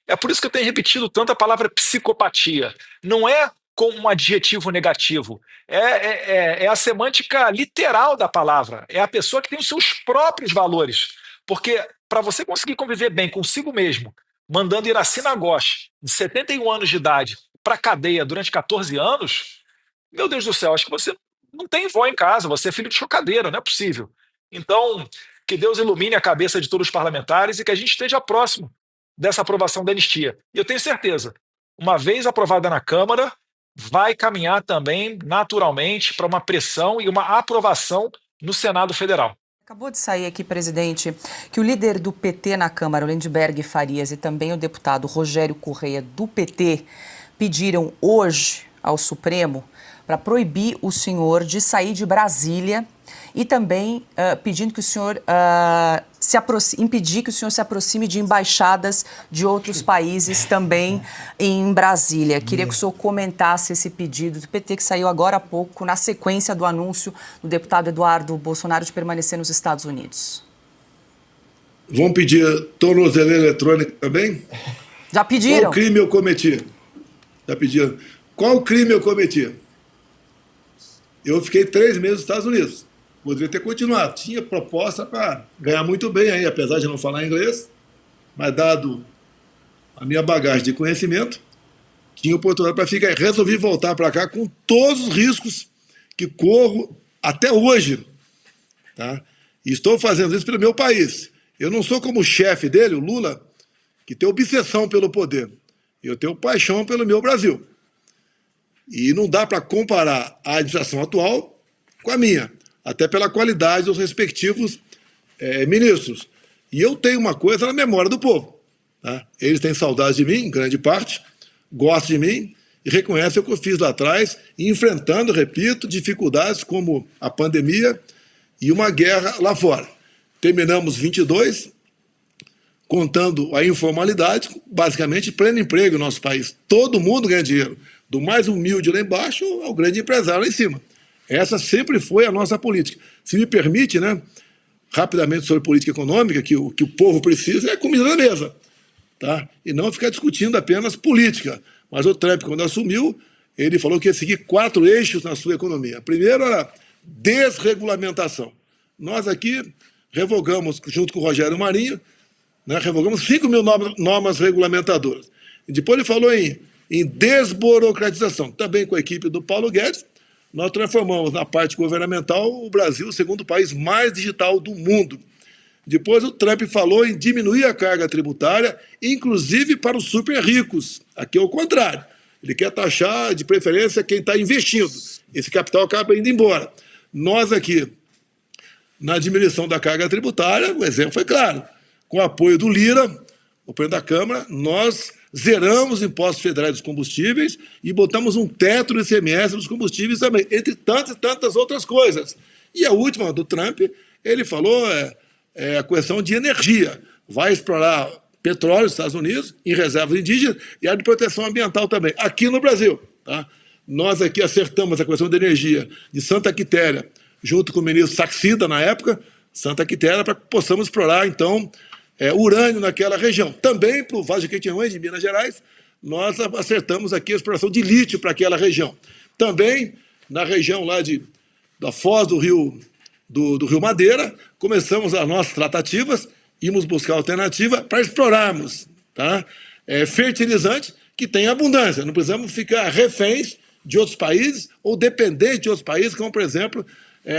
É por isso que eu tenho repetido tanto a palavra psicopatia. Não é com um adjetivo negativo. É a semântica literal da palavra. É a pessoa que tem os seus próprios valores. Porque para você conseguir conviver bem consigo mesmo, mandando Iracina Gosch, de 71 anos de idade, para a cadeia durante 14 anos, meu Deus do céu, acho que você não tem vó em casa, você é filho de chocadeira, não é possível. Então, que Deus ilumine a cabeça de todos os parlamentares e que a gente esteja próximo dessa aprovação da anistia. E eu tenho certeza, uma vez aprovada na Câmara, vai caminhar também, naturalmente, para uma pressão e uma aprovação no Senado Federal. Acabou de sair aqui, presidente, que o líder do PT na Câmara, o Lindbergh Farias, e também o deputado Rogério Correia, do PT, pediram hoje ao Supremo para proibir o senhor de sair de Brasília e também pedindo que o senhor impedir que o senhor se aproxime de embaixadas de outros países também em Brasília. Queria que o senhor comentasse esse pedido do PT que saiu agora há pouco, na sequência do anúncio do deputado Eduardo Bolsonaro de permanecer nos Estados Unidos. Vão pedir tornozeleira eletrônica também? Já pediram? Qual crime eu cometi? Já pediram. Qual crime eu cometi? Eu fiquei 3 meses nos Estados Unidos. Poderia ter continuado. Tinha proposta para ganhar muito bem aí, apesar de não falar inglês, mas dado a minha bagagem de conhecimento, tinha oportunidade para ficar aí. Resolvi voltar para cá com todos os riscos que corro até hoje. Tá? E estou fazendo isso pelo meu país. Eu não sou como o chefe dele, o Lula, que tem obsessão pelo poder. Eu tenho paixão pelo meu Brasil. E não dá para comparar a administração atual com a minha, até pela qualidade dos respectivos ministros. E eu tenho uma coisa na memória do povo. Tá? Eles têm saudade de mim, em grande parte, gostam de mim e reconhecem o que eu fiz lá atrás, enfrentando, repito, dificuldades como a pandemia e uma guerra lá fora. Terminamos 22, contando a informalidade, basicamente pleno emprego no nosso país. Todo mundo ganha dinheiro, do mais humilde lá embaixo ao grande empresário lá em cima. Essa sempre foi a nossa política. Se me permite, né, rapidamente sobre política econômica, que o povo precisa é comida na mesa. Tá? E não ficar discutindo apenas política. Mas o Trump, quando assumiu, ele falou que ia seguir 4 eixos na sua economia. Primeiro era desregulamentação. Nós aqui revogamos, junto com o Rogério Marinho, né, revogamos 5 mil normas regulamentadoras. E depois ele falou em desburocratização. Também com a equipe do Paulo Guedes, nós transformamos na parte governamental o Brasil o segundo país mais digital do mundo. Depois o Trump falou em diminuir a carga tributária, inclusive para os super ricos. Aqui é o contrário. Ele quer taxar, de preferência, quem está investindo. Esse capital acaba indo embora. Nós aqui, na diminuição da carga tributária, o exemplo foi claro. Com o apoio do Lira, o presidente da Câmara, nós zeramos os impostos federais dos combustíveis e botamos um teto no ICMS dos combustíveis também, entre tantas e tantas outras coisas. E a última, do Trump, ele falou a questão de energia. Vai explorar petróleo nos Estados Unidos, em reservas indígenas, e a de proteção ambiental também, aqui no Brasil. Tá? Nós aqui acertamos a questão de energia de Santa Quitéria, junto com o ministro Saxida, na época, Santa Quitéria, para que possamos explorar, então, urânio naquela região. Também para o Vale do Jequitinhonha, de Minas Gerais, nós acertamos aqui a exploração de lítio para aquela região. Também, na região lá da foz do Rio Madeira, começamos as nossas tratativas, íamos buscar alternativa para explorarmos, tá? Fertilizante que tem abundância, não precisamos ficar reféns de outros países ou dependentes de outros países, como, por exemplo,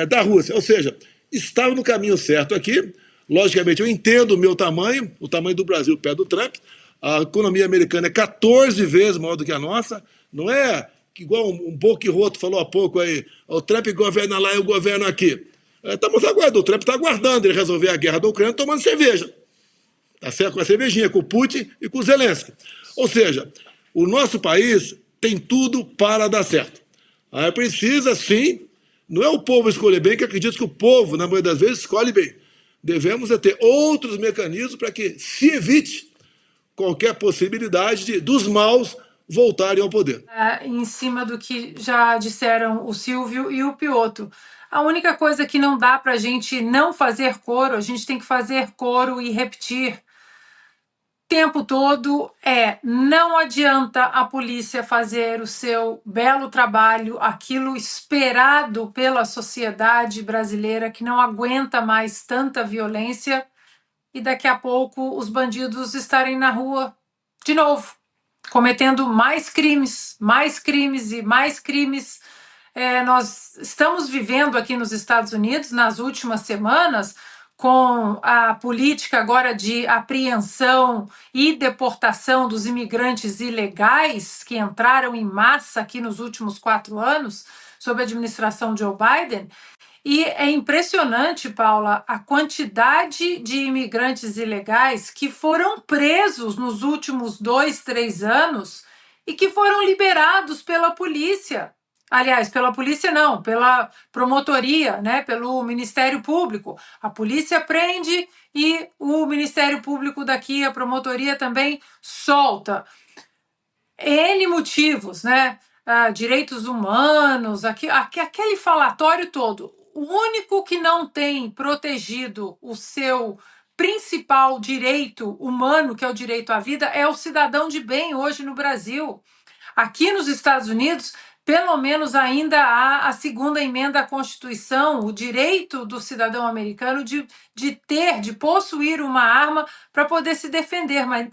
da Rússia. Ou seja, estava no caminho certo aqui. Logicamente, eu entendo o meu tamanho, o tamanho do Brasil perto do Trump. A economia americana é 14 vezes maior do que a nossa. Não é igual um boquiroto falou há pouco aí, o Trump governa lá e eu governo aqui. Estamos aguardando, o Trump está aguardando ele resolver a guerra da Ucrânia tomando cerveja. Tá certo? Com a cervejinha, com o Putin e com o Zelensky. Ou seja, o nosso país tem tudo para dar certo. Aí precisa, sim, não é o povo escolher bem, que acredito que o povo, na maioria das vezes, escolhe bem. Devemos ter outros mecanismos para que se evite qualquer possibilidade dos maus voltarem ao poder. Em cima do que já disseram o Silvio e o Piotr, a única coisa que não dá para a gente não fazer coro, a gente tem que fazer coro e repetir o tempo todo não adianta a polícia fazer o seu belo trabalho, aquilo esperado pela sociedade brasileira que não aguenta mais tanta violência e daqui a pouco os bandidos estarem na rua de novo, cometendo mais crimes e mais crimes. Nós estamos vivendo aqui nos Estados Unidos, nas últimas semanas, com a política agora de apreensão e deportação dos imigrantes ilegais que entraram em massa aqui nos últimos 4 anos, sob a administração Joe Biden. E é impressionante, Paula, a quantidade de imigrantes ilegais que foram presos nos últimos 2, 3 anos e que foram liberados pela polícia. Aliás, pela polícia não, pela promotoria, né, pelo Ministério Público. A polícia prende e o Ministério Público daqui, a promotoria também solta. N motivos, né? Direitos humanos, aquele falatório todo. O único que não tem protegido o seu principal direito humano, que é o direito à vida, é o cidadão de bem hoje no Brasil. Aqui nos Estados Unidos, pelo menos ainda há a segunda emenda à Constituição, o direito do cidadão americano de possuir uma arma para poder se defender. Mas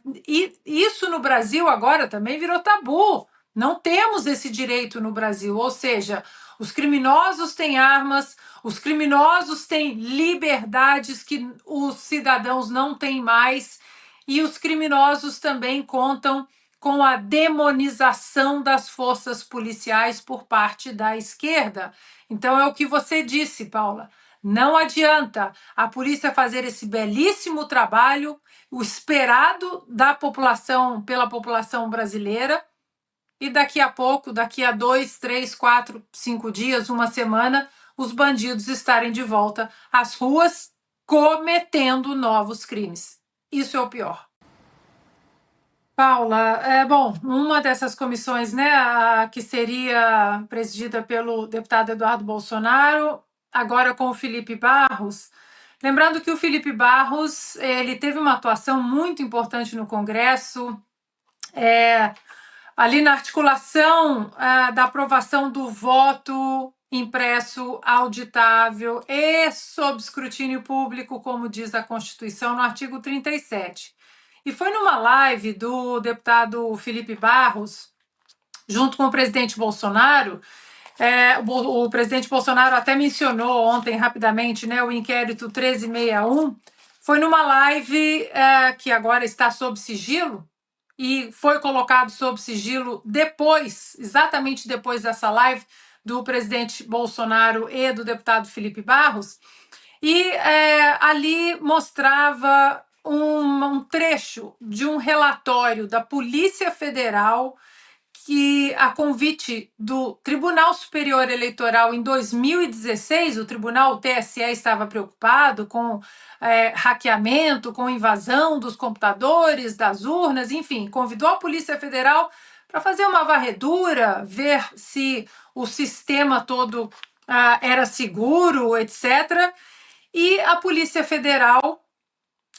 isso no Brasil agora também virou tabu. Não temos esse direito no Brasil. Ou seja, os criminosos têm armas, os criminosos têm liberdades que os cidadãos não têm mais, e os criminosos também contam com a demonização das forças policiais por parte da esquerda. Então é o que você disse, Paula. Não adianta a polícia fazer esse belíssimo trabalho, o esperado da população, pela população brasileira, e daqui a pouco, daqui a 2, 3, 4, 5 dias, uma semana, os bandidos estarem de volta às ruas cometendo novos crimes. Isso é o pior. Paula, bom, uma dessas comissões, né, que seria presidida pelo deputado Eduardo Bolsonaro, agora com o Felipe Barros. Lembrando que o Felipe Barros, ele teve uma atuação muito importante no Congresso, ali na articulação da aprovação do voto impresso, auditável e sob escrutínio público, como diz a Constituição, no artigo 37. E foi numa live do deputado Felipe Barros, junto com o presidente Bolsonaro. O presidente Bolsonaro até mencionou ontem, rapidamente, né, o inquérito 1361. Foi numa live que agora está sob sigilo, e foi colocado sob sigilo depois, exatamente depois dessa live, do presidente Bolsonaro e do deputado Felipe Barros. E ali mostrava um trecho de um relatório da Polícia Federal que, a convite do Tribunal Superior Eleitoral em 2016, o tribunal, o TSE, estava preocupado com hackeamento, com invasão dos computadores, das urnas, enfim, convidou a Polícia Federal para fazer uma varredura, ver se o sistema todo era seguro, etc. E a Polícia Federal,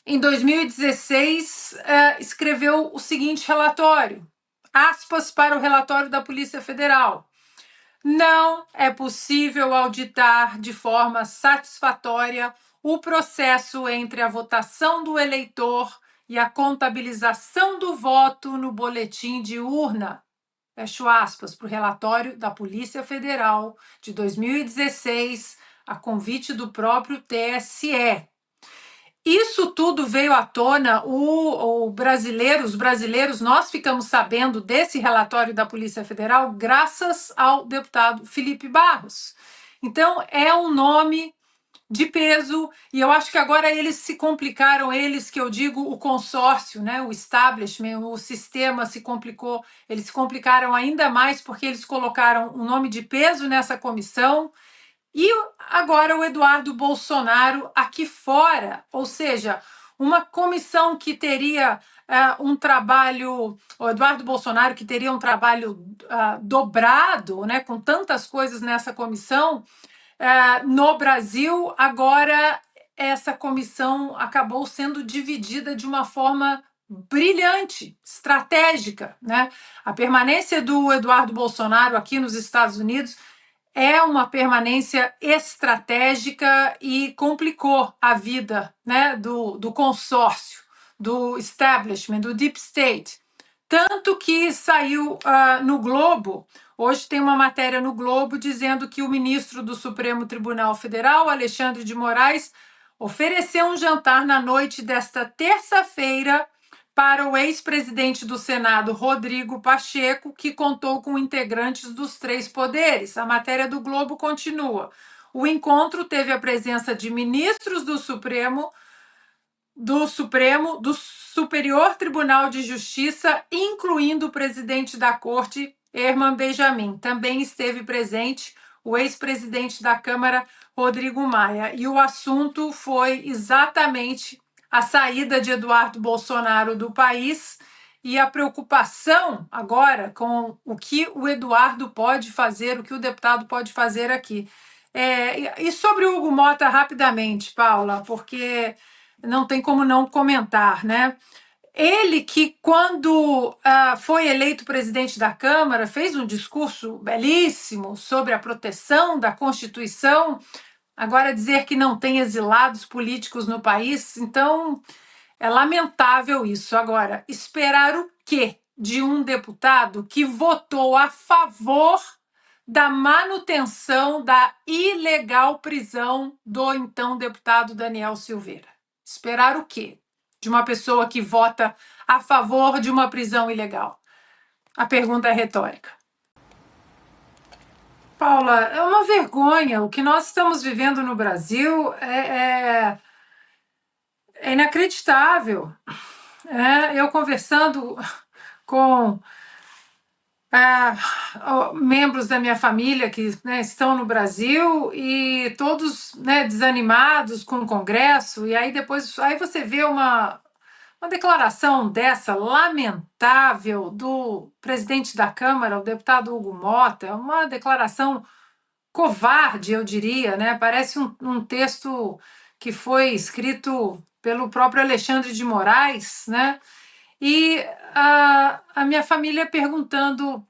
em 2016, escreveu o seguinte relatório, aspas para o relatório da Polícia Federal: não é possível auditar de forma satisfatória o processo entre a votação do eleitor e a contabilização do voto no boletim de urna. Fecho aspas para o relatório da Polícia Federal de 2016, a convite do próprio TSE. Isso tudo veio à tona, os brasileiros, nós ficamos sabendo desse relatório da Polícia Federal graças ao deputado Felipe Barros. Então, é um nome de peso, e eu acho que agora eles se complicaram, que eu digo o consórcio, né, o establishment, o sistema se complicou, eles se complicaram ainda mais porque eles colocaram um nome de peso nessa comissão. E agora o Eduardo Bolsonaro aqui fora, ou seja, uma comissão que teria um trabalho, o Eduardo Bolsonaro que teria um trabalho dobrado, né, com tantas coisas nessa comissão, no Brasil, agora essa comissão acabou sendo dividida de uma forma brilhante, estratégica, né? A permanência do Eduardo Bolsonaro aqui nos Estados Unidos é uma permanência estratégica e complicou a vida, né, do consórcio, do establishment, do deep state. Tanto que saiu no Globo, hoje tem uma matéria no Globo dizendo que o ministro do Supremo Tribunal Federal, Alexandre de Moraes, ofereceu um jantar na noite desta terça-feira para o ex-presidente do Senado, Rodrigo Pacheco, que contou com integrantes dos 3 poderes. A matéria do Globo continua. O encontro teve a presença de ministros do Supremo, do Superior Tribunal de Justiça, incluindo o presidente da Corte Herman Benjamin. Também esteve presente o ex-presidente da Câmara, Rodrigo Maia. E o assunto foi exatamente a saída de Eduardo Bolsonaro do país e a preocupação agora com o que o Eduardo pode fazer, o que o deputado pode fazer aqui. E sobre o Hugo Mota, rapidamente, Paula, porque não tem como não comentar, né? Ele que, quando foi eleito presidente da Câmara, fez um discurso belíssimo sobre a proteção da Constituição. Agora, dizer que não tem exilados políticos no país, então é lamentável isso. Agora, esperar o quê de um deputado que votou a favor da manutenção da ilegal prisão do então deputado Daniel Silveira? Esperar o quê de uma pessoa que vota a favor de uma prisão ilegal? A pergunta é retórica. Paula, é uma vergonha. O que nós estamos vivendo no Brasil é inacreditável. Eu conversando com membros da minha família que, né, estão no Brasil e todos, né, desanimados com o Congresso, e aí depois você vê uma declaração dessa lamentável do presidente da Câmara, o deputado Hugo Mota, uma declaração covarde, eu diria, né? Parece um texto que foi escrito pelo próprio Alexandre de Moraes, né? E a minha família perguntando,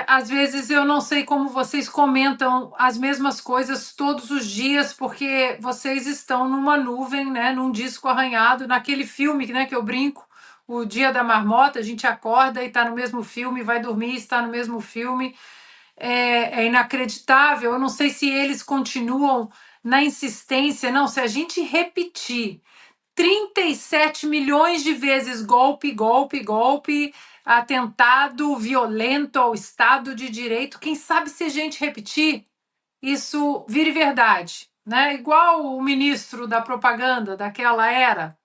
às vezes eu não sei como vocês comentam as mesmas coisas todos os dias, porque vocês estão numa nuvem, né, num disco arranhado, naquele filme, né, que eu brinco, O Dia da Marmota, a gente acorda e está no mesmo filme, vai dormir e está no mesmo filme. É inacreditável. Eu não sei se eles continuam na insistência. Não, se a gente repetir 37 milhões de vezes golpe, golpe, golpe, atentado violento ao Estado de Direito, quem sabe se a gente repetir, isso vire verdade, né? Igual o ministro da propaganda aquela era,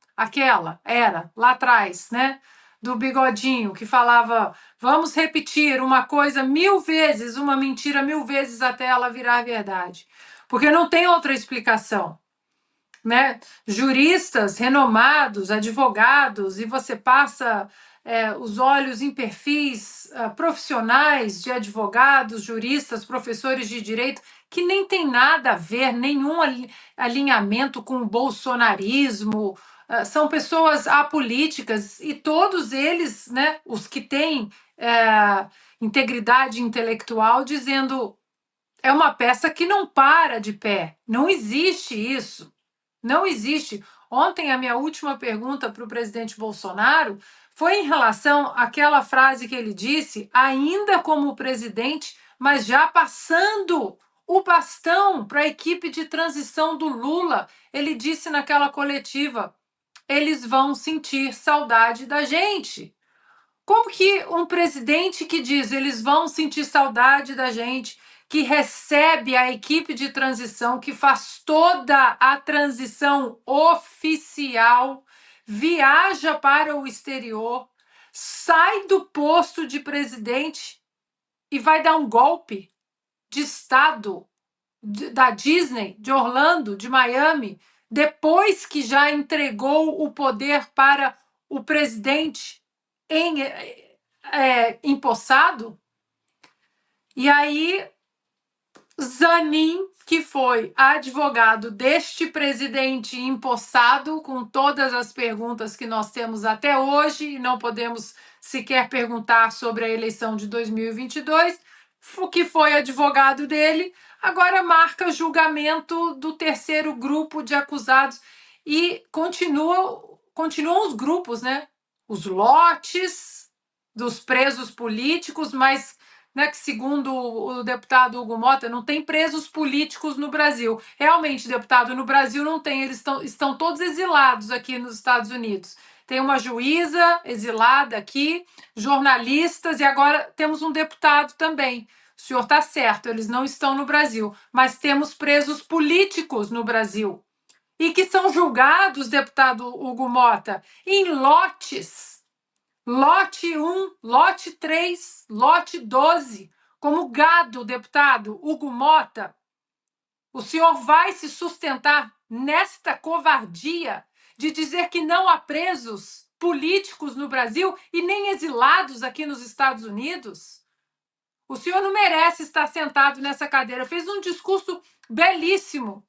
lá atrás, né? Do Bigodinho, que falava, vamos repetir uma coisa 1000 vezes, uma mentira 1000 vezes até ela virar verdade. Porque não tem outra explicação. Né? Juristas renomados, advogados, e você passa os olhos em perfis profissionais de advogados, juristas, professores de direito, que nem tem nada a ver, nenhum alinhamento com o bolsonarismo, são pessoas apolíticas, e todos eles, né, os que têm integridade intelectual, dizendo é uma peça que não para de pé, não existe isso. Não existe. Ontem, a minha última pergunta para o presidente Bolsonaro foi em relação àquela frase que ele disse, ainda como presidente, mas já passando o bastão para a equipe de transição do Lula. Ele disse naquela coletiva: eles vão sentir saudade da gente. Como que um presidente que diz eles vão sentir saudade da gente, que recebe a equipe de transição, que faz toda a transição oficial, viaja para o exterior, sai do posto de presidente e vai dar um golpe de Estado da Disney, de Orlando, de Miami, depois que já entregou o poder para o presidente empossado? E aí Zanin, que foi advogado deste presidente empossado, com todas as perguntas que nós temos até hoje, e não podemos sequer perguntar sobre a eleição de 2022, que foi advogado dele, agora marca julgamento do terceiro grupo de acusados, e continuam os grupos, né? Os lotes dos presos políticos, mas, né, que segundo o deputado Hugo Mota, não tem presos políticos no Brasil. Realmente, deputado, no Brasil não tem, eles estão todos exilados aqui nos Estados Unidos. Tem uma juíza exilada aqui, jornalistas, e agora temos um deputado também. O senhor está certo, eles não estão no Brasil, mas temos presos políticos no Brasil. E que são julgados, deputado Hugo Mota, em lotes Lote 1, lote 3, lote 12, como gado, deputado Hugo Mota, o senhor vai se sustentar nesta covardia de dizer que não há presos políticos no Brasil e nem exilados aqui nos Estados Unidos? O senhor não merece estar sentado nessa cadeira. Fez um discurso belíssimo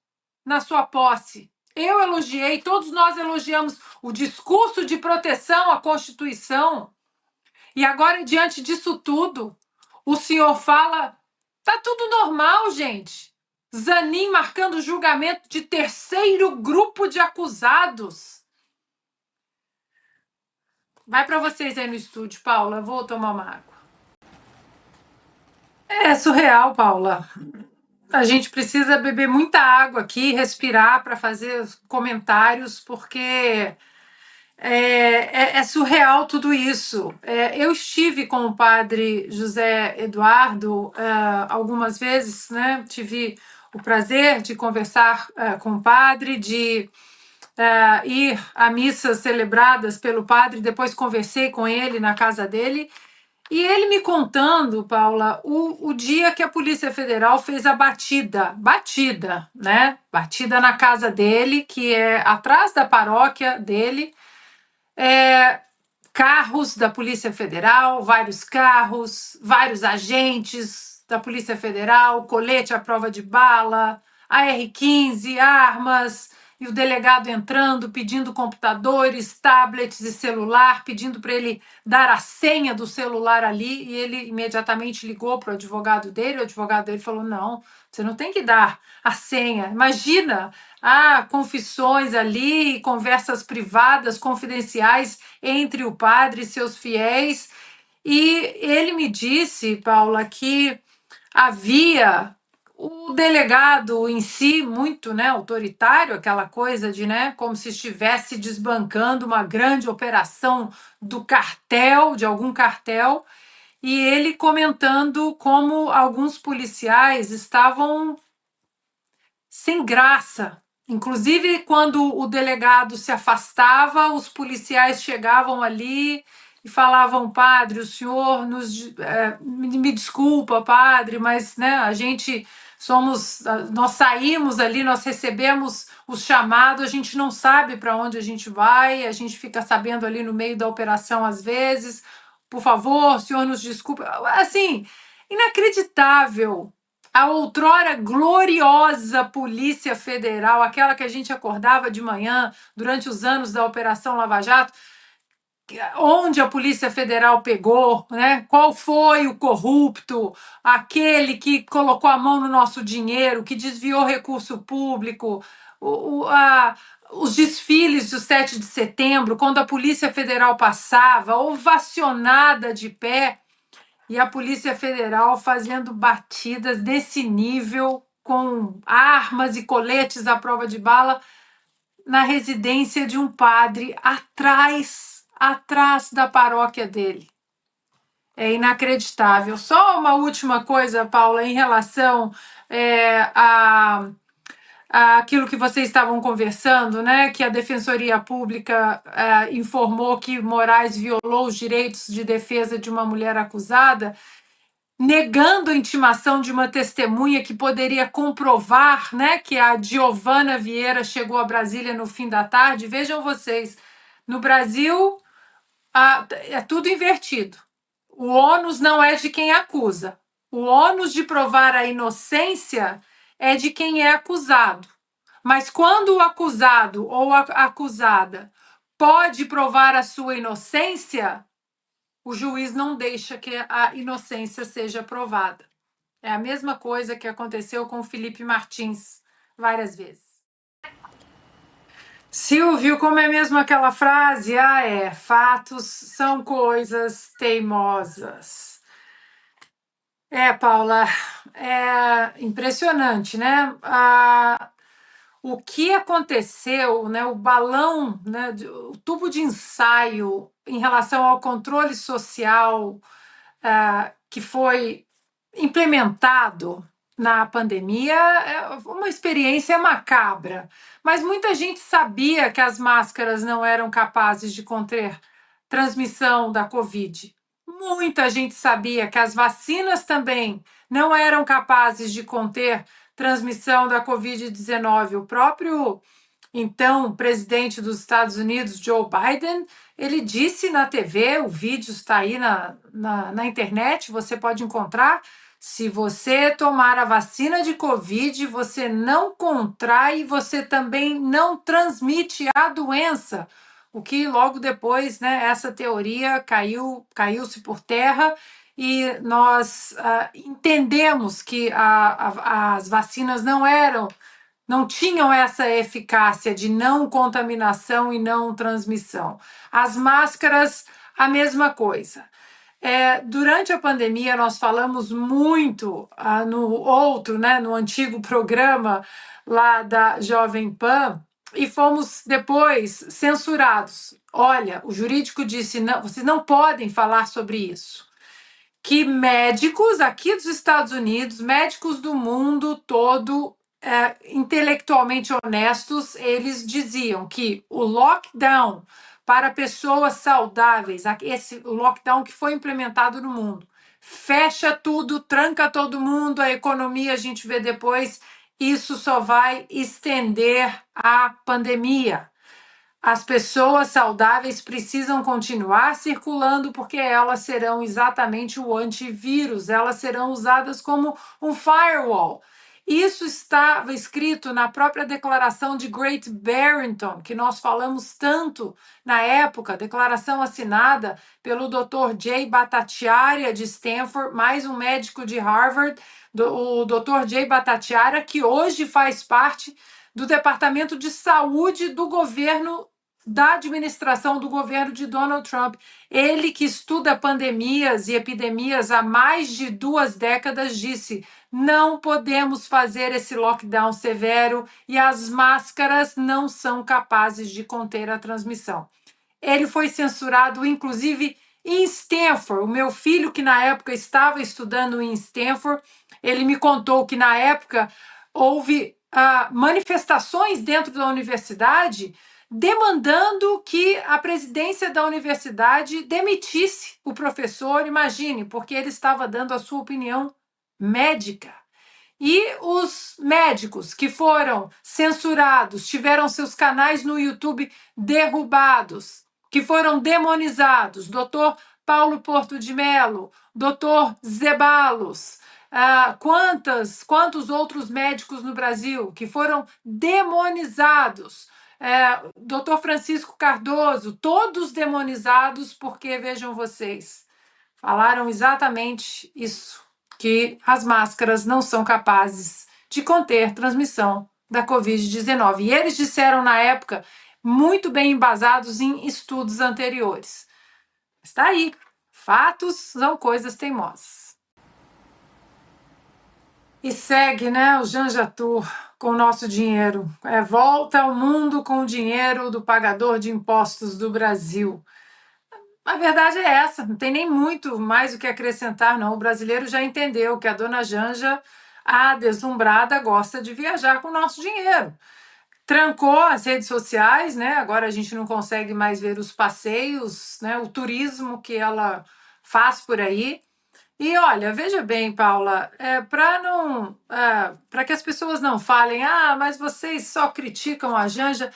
na sua posse. Eu elogiei, todos nós elogiamos o discurso de proteção à Constituição. E agora, diante disso tudo, o senhor fala: tá tudo normal, gente. Zanin marcando julgamento de terceiro grupo de acusados. Vai para vocês aí no estúdio, Paula. Eu vou tomar uma água. É surreal, Paula. A gente precisa beber muita água aqui, respirar para fazer comentários, porque é surreal tudo isso. Eu estive com o padre José Eduardo algumas vezes, né? Tive o prazer de conversar com o padre, de ir a missas celebradas pelo padre, depois conversei com ele na casa dele, e ele me contando, Paula, o dia que a Polícia Federal fez a batida, né? Batida na casa dele, que é atrás da paróquia dele, carros da Polícia Federal, vários carros, vários agentes da Polícia Federal, colete à prova de bala, AR-15, armas, e o delegado entrando, pedindo computadores, tablets e celular, pedindo para ele dar a senha do celular ali, e ele imediatamente ligou para o advogado dele falou: não, você não tem que dar a senha, imagina, confissões ali, conversas privadas, confidenciais entre o padre e seus fiéis, e ele me disse, Paula, que havia o delegado em si muito, né, autoritário, aquela coisa de, né, como se estivesse desbancando uma grande operação do cartel, de algum cartel, e ele comentando como alguns policiais estavam sem graça. Inclusive, quando o delegado se afastava, os policiais chegavam ali e falavam: padre, o senhor me desculpa, padre, mas né, nós saímos ali, nós recebemos os chamados, a gente não sabe para onde a gente vai, a gente fica sabendo ali no meio da operação às vezes. Por favor, o senhor nos desculpe. Assim, inacreditável. A outrora gloriosa Polícia Federal, aquela que a gente acordava de manhã durante os anos da Operação Lava Jato, onde a Polícia Federal pegou, né? Qual foi o corrupto, aquele que colocou a mão no nosso dinheiro, que desviou recurso público, os desfiles do 7 de setembro, quando a Polícia Federal passava, ovacionada de pé, e a Polícia Federal fazendo batidas desse nível, com armas e coletes à prova de bala, na residência de um padre, atrás da paróquia dele. É inacreditável. Só uma última coisa, Paula, em relação aquilo que vocês estavam conversando, né, que a Defensoria Pública informou que Moraes violou os direitos de defesa de uma mulher acusada, negando a intimação de uma testemunha que poderia comprovar, né, que a Giovana Vieira chegou a Brasília no fim da tarde. Vejam vocês, no Brasil é tudo invertido. O ônus não é de quem acusa. O ônus de provar a inocência é de quem é acusado. Mas quando o acusado ou a acusada pode provar a sua inocência, o juiz não deixa que a inocência seja provada. É a mesma coisa que aconteceu com o Felipe Martins várias vezes. Silvio, como é mesmo aquela frase? Fatos são coisas teimosas. Paula, é impressionante, né? O que aconteceu, né? O balão, né? O tubo de ensaio em relação ao controle social que foi implementado na pandemia é uma experiência macabra, mas muita gente sabia que as máscaras não eram capazes de conter transmissão da Covid. Muita gente sabia que as vacinas também não eram capazes de conter transmissão da Covid-19. O próprio, então, presidente dos Estados Unidos, Joe Biden, ele disse na TV, o vídeo está aí na internet, você pode encontrar, se você tomar a vacina de Covid, você não contrai, você também não transmite a doença. O que logo depois, né, essa teoria caiu-se por terra e nós entendemos que as vacinas não tinham essa eficácia de não contaminação e não transmissão. As máscaras, a mesma coisa. Durante a pandemia, nós falamos muito no antigo programa lá da Jovem Pan, e fomos depois censurados. Olha, o jurídico disse: não, vocês não podem falar sobre isso. Que médicos aqui dos Estados Unidos, médicos do mundo todo, intelectualmente honestos, eles diziam que o lockdown para pessoas saudáveis, esse lockdown que foi implementado no mundo, fecha tudo, tranca todo mundo, a economia a gente vê depois, isso só vai estender a pandemia. As pessoas saudáveis precisam continuar circulando porque elas serão exatamente o antivírus, elas serão usadas como um firewall. Isso estava escrito na própria declaração de Great Barrington, que nós falamos tanto na época, declaração assinada pelo Dr. Jay Bhattacharya de Stanford, mais um médico de Harvard, o Dr. Jay Bhattacharya, que hoje faz parte do Departamento de Saúde do governo, da administração do governo de Donald Trump. Ele que estuda pandemias e epidemias há mais de 2 décadas disse: não podemos fazer esse lockdown severo e as máscaras não são capazes de conter a transmissão. Ele foi censurado, inclusive, em Stanford. O meu filho, que na época estava estudando em Stanford, ele me contou que na época houve manifestações dentro da universidade demandando que a presidência da universidade demitisse o professor, imagine, porque ele estava dando a sua opinião médica. E os médicos que foram censurados, tiveram seus canais no YouTube derrubados, que foram demonizados, Dr. Paulo Porto de Mello, Dr. Zeballos, quantos outros médicos no Brasil que foram demonizados, Dr. Francisco Cardoso, todos demonizados porque, vejam vocês, falaram exatamente isso, que as máscaras não são capazes de conter transmissão da Covid-19. E eles disseram na época, muito bem embasados em estudos anteriores. Está aí, fatos são coisas teimosas. E segue, né, o Janja Tour com o nosso dinheiro. Volta ao mundo com o dinheiro do pagador de impostos do Brasil. A verdade é essa, não tem nem muito mais o que acrescentar, não. O brasileiro já entendeu que a dona Janja, a deslumbrada, gosta de viajar com o nosso dinheiro. Trancou as redes sociais, né? Agora a gente não consegue mais ver os passeios, né? O turismo que ela faz por aí. E olha, veja bem, Paula, para que as pessoas não falem, mas vocês só criticam a Janja.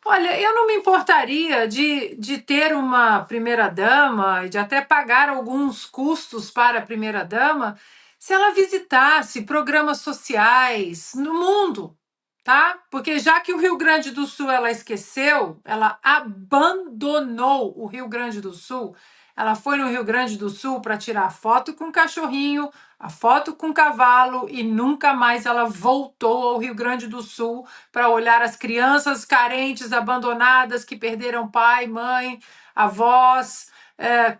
Olha, eu não me importaria de ter uma primeira-dama e de até pagar alguns custos para a primeira-dama se ela visitasse programas sociais no mundo, tá? Porque já que o Rio Grande do Sul ela esqueceu, ela abandonou o Rio Grande do Sul. Ela foi no Rio Grande do Sul para tirar foto com cachorrinho, a foto com cavalo e nunca mais ela voltou ao Rio Grande do Sul para olhar as crianças carentes, abandonadas, que perderam pai, mãe, avós,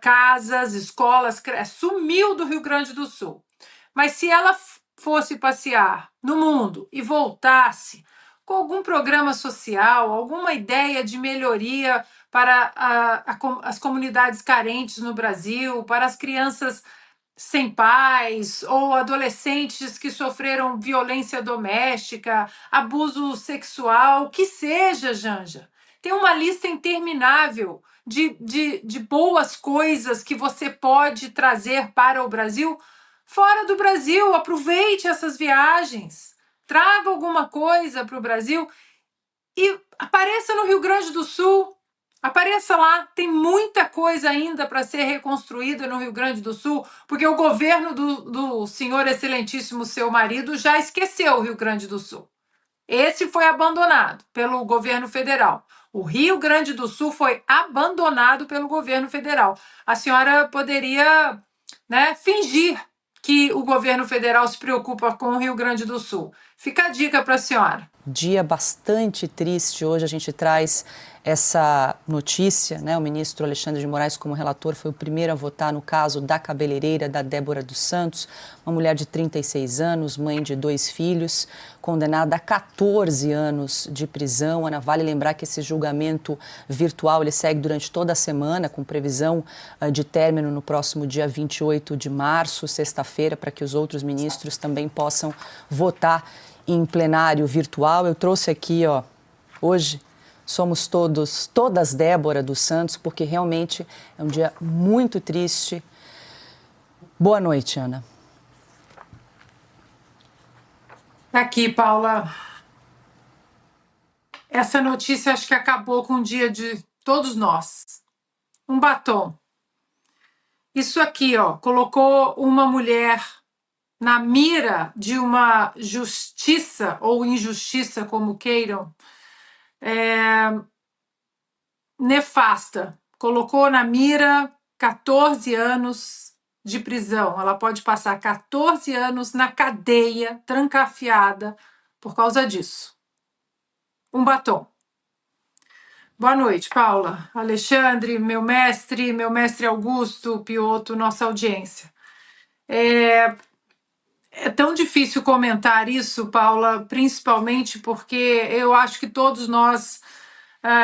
casas, escolas, sumiu do Rio Grande do Sul. Mas se ela fosse passear no mundo e voltasse com algum programa social, alguma ideia de melhoria para as comunidades carentes no Brasil, para as crianças sem pais ou adolescentes que sofreram violência doméstica, abuso sexual, que seja, Janja. Tem uma lista interminável de boas coisas que você pode trazer para o Brasil fora do Brasil. Aproveite essas viagens, traga alguma coisa para o Brasil e apareça no Rio Grande do Sul. Apareça lá, tem muita coisa ainda para ser reconstruída no Rio Grande do Sul, porque o governo do senhor excelentíssimo seu marido já esqueceu o Rio Grande do Sul. Esse foi abandonado pelo governo federal. O Rio Grande do Sul foi abandonado pelo governo federal. A senhora poderia, né, fingir que o governo federal se preocupa com o Rio Grande do Sul. Fica a dica para a senhora. Dia bastante triste. Hoje a gente traz essa notícia, né? O ministro Alexandre de Moraes, como relator, foi o primeiro a votar no caso da cabeleireira da Débora dos Santos, uma mulher de 36 anos, mãe de 2 filhos, condenada a 14 anos de prisão. Ana, vale lembrar que esse julgamento virtual ele segue durante toda a semana, com previsão de término no próximo dia 28 de março, sexta-feira, para que os outros ministros também possam votar em plenário virtual. Eu trouxe aqui, hoje somos todas Débora dos Santos, porque realmente é um dia muito triste. Boa noite, Ana. Aqui, Paula. Essa notícia acho que acabou com o dia de todos nós. Um batom. Isso aqui, colocou uma mulher na mira de uma justiça ou injustiça, como queiram, nefasta. Colocou na mira 14 anos de prisão. Ela pode passar 14 anos na cadeia, trancafiada, por causa disso. Um batom. Boa noite, Paula. Alexandre, meu mestre Augusto Piotto, nossa audiência. É tão difícil comentar isso, Paula, principalmente porque eu acho que todos nós,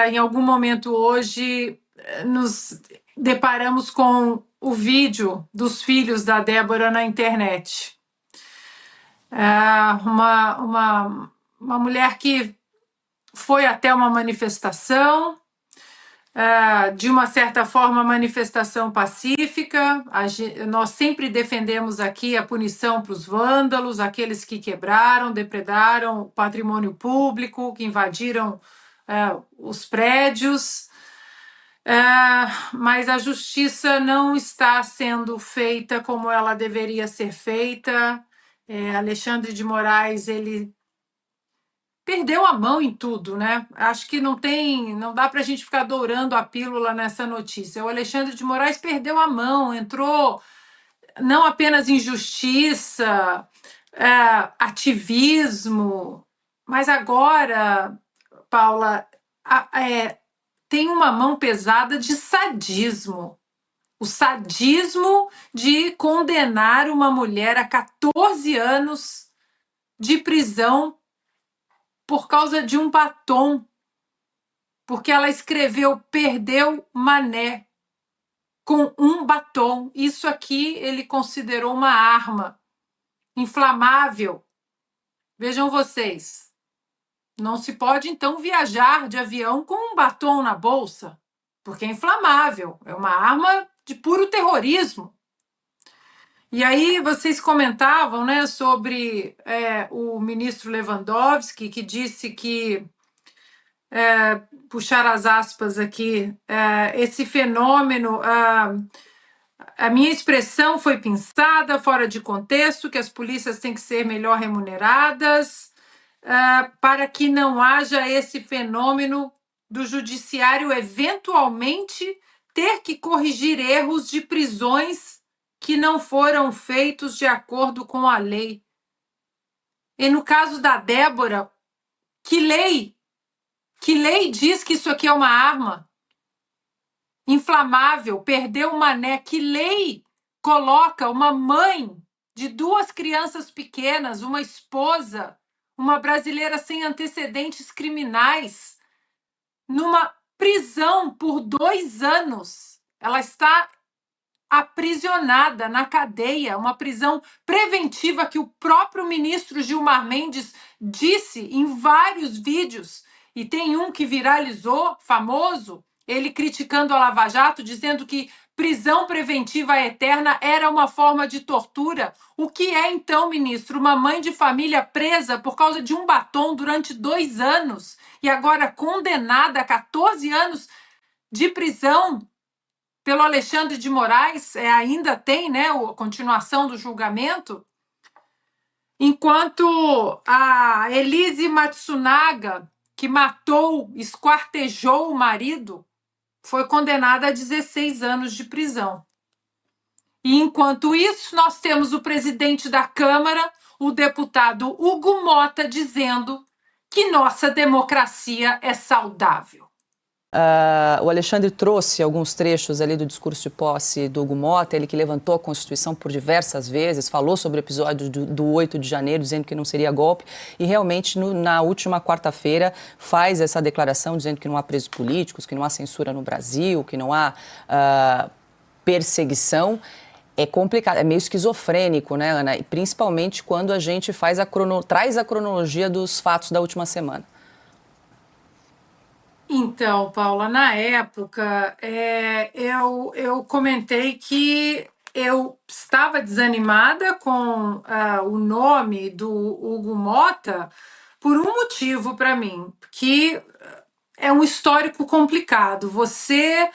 em algum momento hoje, nos deparamos com o vídeo dos filhos da Débora na internet. Uma mulher que foi até uma manifestação, de uma certa forma, manifestação pacífica. Nós sempre defendemos aqui a punição para os vândalos, aqueles que quebraram, depredaram o patrimônio público, que invadiram os prédios, mas a justiça não está sendo feita como ela deveria ser feita. Alexandre de Moraes, ele perdeu a mão em tudo, né? Acho que não dá para a gente ficar dourando a pílula nessa notícia. O Alexandre de Moraes perdeu a mão, entrou não apenas em justiça, ativismo, mas agora, Paula, tem uma mão pesada de sadismo. O sadismo de condenar uma mulher a 14 anos de prisão por causa de um batom, porque ela escreveu "perdeu mané" com um batom. Isso aqui ele considerou uma arma inflamável. Vejam vocês, não se pode então viajar de avião com um batom na bolsa, porque é inflamável, é uma arma de puro terrorismo. E aí vocês comentavam, né, sobre o ministro Lewandowski, que disse que, puxar as aspas aqui, esse fenômeno, a minha expressão foi pensada fora de contexto, que as polícias têm que ser melhor remuneradas, para que não haja esse fenômeno do judiciário eventualmente ter que corrigir erros de prisões que não foram feitos de acordo com a lei. E no caso da Débora, que lei diz que isso aqui é uma arma inflamável? Perdeu o mané. Que lei coloca uma mãe de 2 crianças pequenas, uma esposa, uma brasileira sem antecedentes criminais, numa prisão por 2 anos? Ela está aprisionada na cadeia, uma prisão preventiva que o próprio ministro Gilmar Mendes disse em vários vídeos, e tem um que viralizou, famoso, ele criticando a Lava Jato, dizendo que prisão preventiva eterna era uma forma de tortura. O que é, então, ministro, uma mãe de família presa por causa de um batom durante 2 anos e agora condenada a 14 anos de prisão pelo Alexandre de Moraes? Ainda tem, né, a continuação do julgamento? Enquanto a Elise Matsunaga, que esquartejou o marido, foi condenada a 16 anos de prisão. E enquanto isso, nós temos o presidente da Câmara, o deputado Hugo Mota, dizendo que nossa democracia é saudável. O Alexandre trouxe alguns trechos ali do discurso de posse do Hugo Mota, ele que levantou a Constituição por diversas vezes, falou sobre o episódio do 8 de janeiro, dizendo que não seria golpe, e realmente na última quarta-feira faz essa declaração dizendo que não há presos políticos, que não há censura no Brasil, que não há perseguição. É complicado, é meio esquizofrênico, né, Ana? E principalmente quando a gente traz a cronologia dos fatos da última semana. Então, Paula, na época, eu comentei que eu estava desanimada com o nome do Hugo Mota por um motivo para mim, que é um histórico complicado. Você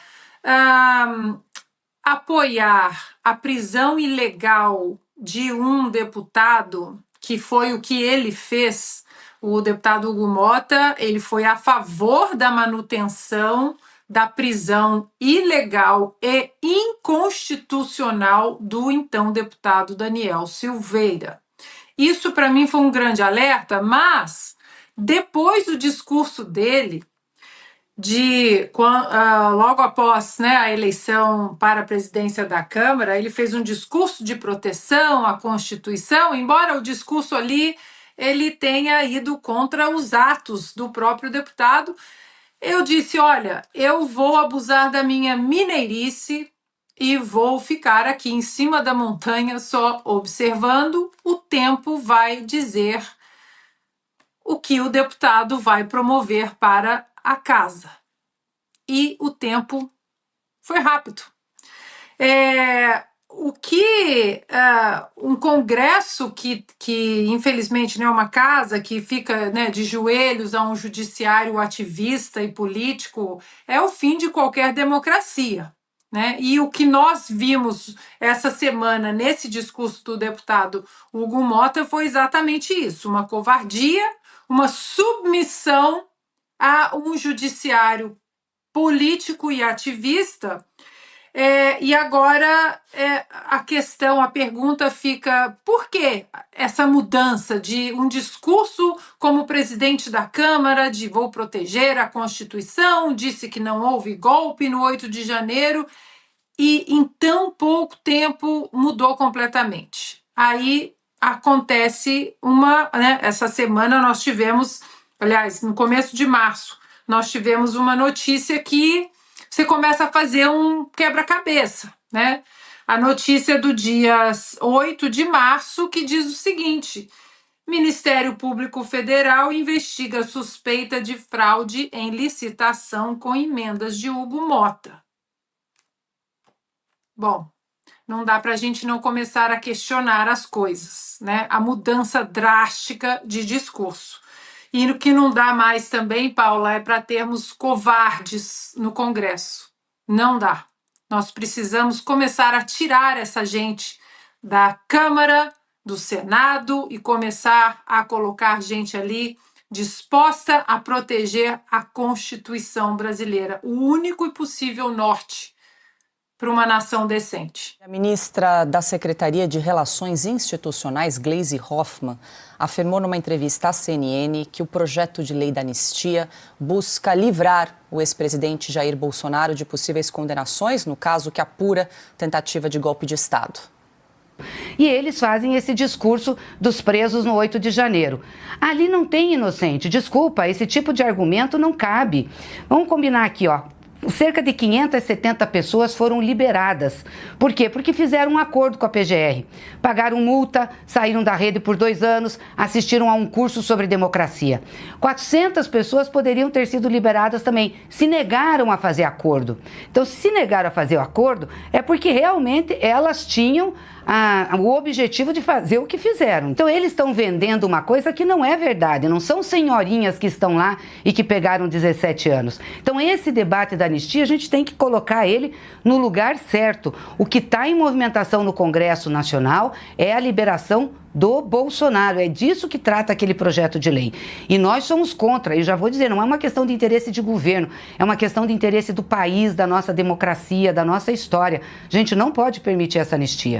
apoiar a prisão ilegal de um deputado, que foi o que ele fez, o deputado Hugo Mota, ele foi a favor da manutenção da prisão ilegal e inconstitucional do então deputado Daniel Silveira. Isso para mim foi um grande alerta, mas depois do discurso dele, logo após, né, a eleição para a presidência da Câmara, ele fez um discurso de proteção à Constituição, embora o discurso ali ele tenha ido contra os atos do próprio deputado. Eu disse, olha, eu vou abusar da minha mineirice e vou ficar aqui em cima da montanha só observando. O tempo vai dizer o que o deputado vai promover para a casa. E o tempo foi rápido. Um congresso que infelizmente não é uma casa que fica, né, de joelhos a um judiciário ativista e político, é o fim de qualquer democracia, né? E o que nós vimos essa semana nesse discurso do deputado Hugo Mota foi exatamente isso, uma covardia, uma submissão a um judiciário político e ativista. E agora a pergunta fica: por que essa mudança de um discurso como presidente da Câmara, de vou proteger a Constituição, disse que não houve golpe no 8 de janeiro, e em tão pouco tempo mudou completamente? Aí acontece essa semana nós tivemos, aliás, no começo de março, nós tivemos uma notícia que você começa a fazer um quebra-cabeça, né? A notícia do dia 8 de março, que diz o seguinte: Ministério Público Federal investiga suspeita de fraude em licitação com emendas de Hugo Mota. Bom, não dá para a gente não começar a questionar as coisas, né? A mudança drástica de discurso. E o que não dá mais também, Paula, é para termos covardes no Congresso. Não dá. Nós precisamos começar a tirar essa gente da Câmara, do Senado e começar a colocar gente ali disposta a proteger a Constituição brasileira, o único e possível norte para uma nação decente. A ministra da Secretaria de Relações Institucionais, Gleisi Hoffmann, afirmou numa entrevista à CNN que o projeto de lei da anistia busca livrar o ex-presidente Jair Bolsonaro de possíveis condenações no caso que apura tentativa de golpe de Estado. E eles fazem esse discurso dos presos no 8 de janeiro. Ali não tem inocente. Desculpa, esse tipo de argumento não cabe. Vamos combinar aqui, ó. cerca de 570 pessoas foram liberadas. Por quê? Porque fizeram um acordo com a PGR. Pagaram multa, saíram da rede por 2 anos, assistiram a um curso sobre democracia. 400 pessoas poderiam ter sido liberadas também, se negaram a fazer acordo. Então, se negaram a fazer o acordo, é porque realmente elas tinham o objetivo de fazer o que fizeram. Então, eles estão vendendo uma coisa que não é verdade, não são senhorinhas que estão lá e que pegaram 17 anos. Então, esse debate da anistia, a gente tem que colocar ele no lugar certo. O que está em movimentação no Congresso Nacional é a liberação do Bolsonaro, é disso que trata aquele projeto de lei. E nós somos contra, e já vou dizer, não é uma questão de interesse de governo, é uma questão de interesse do país, da nossa democracia, da nossa história. A gente não pode permitir essa anistia.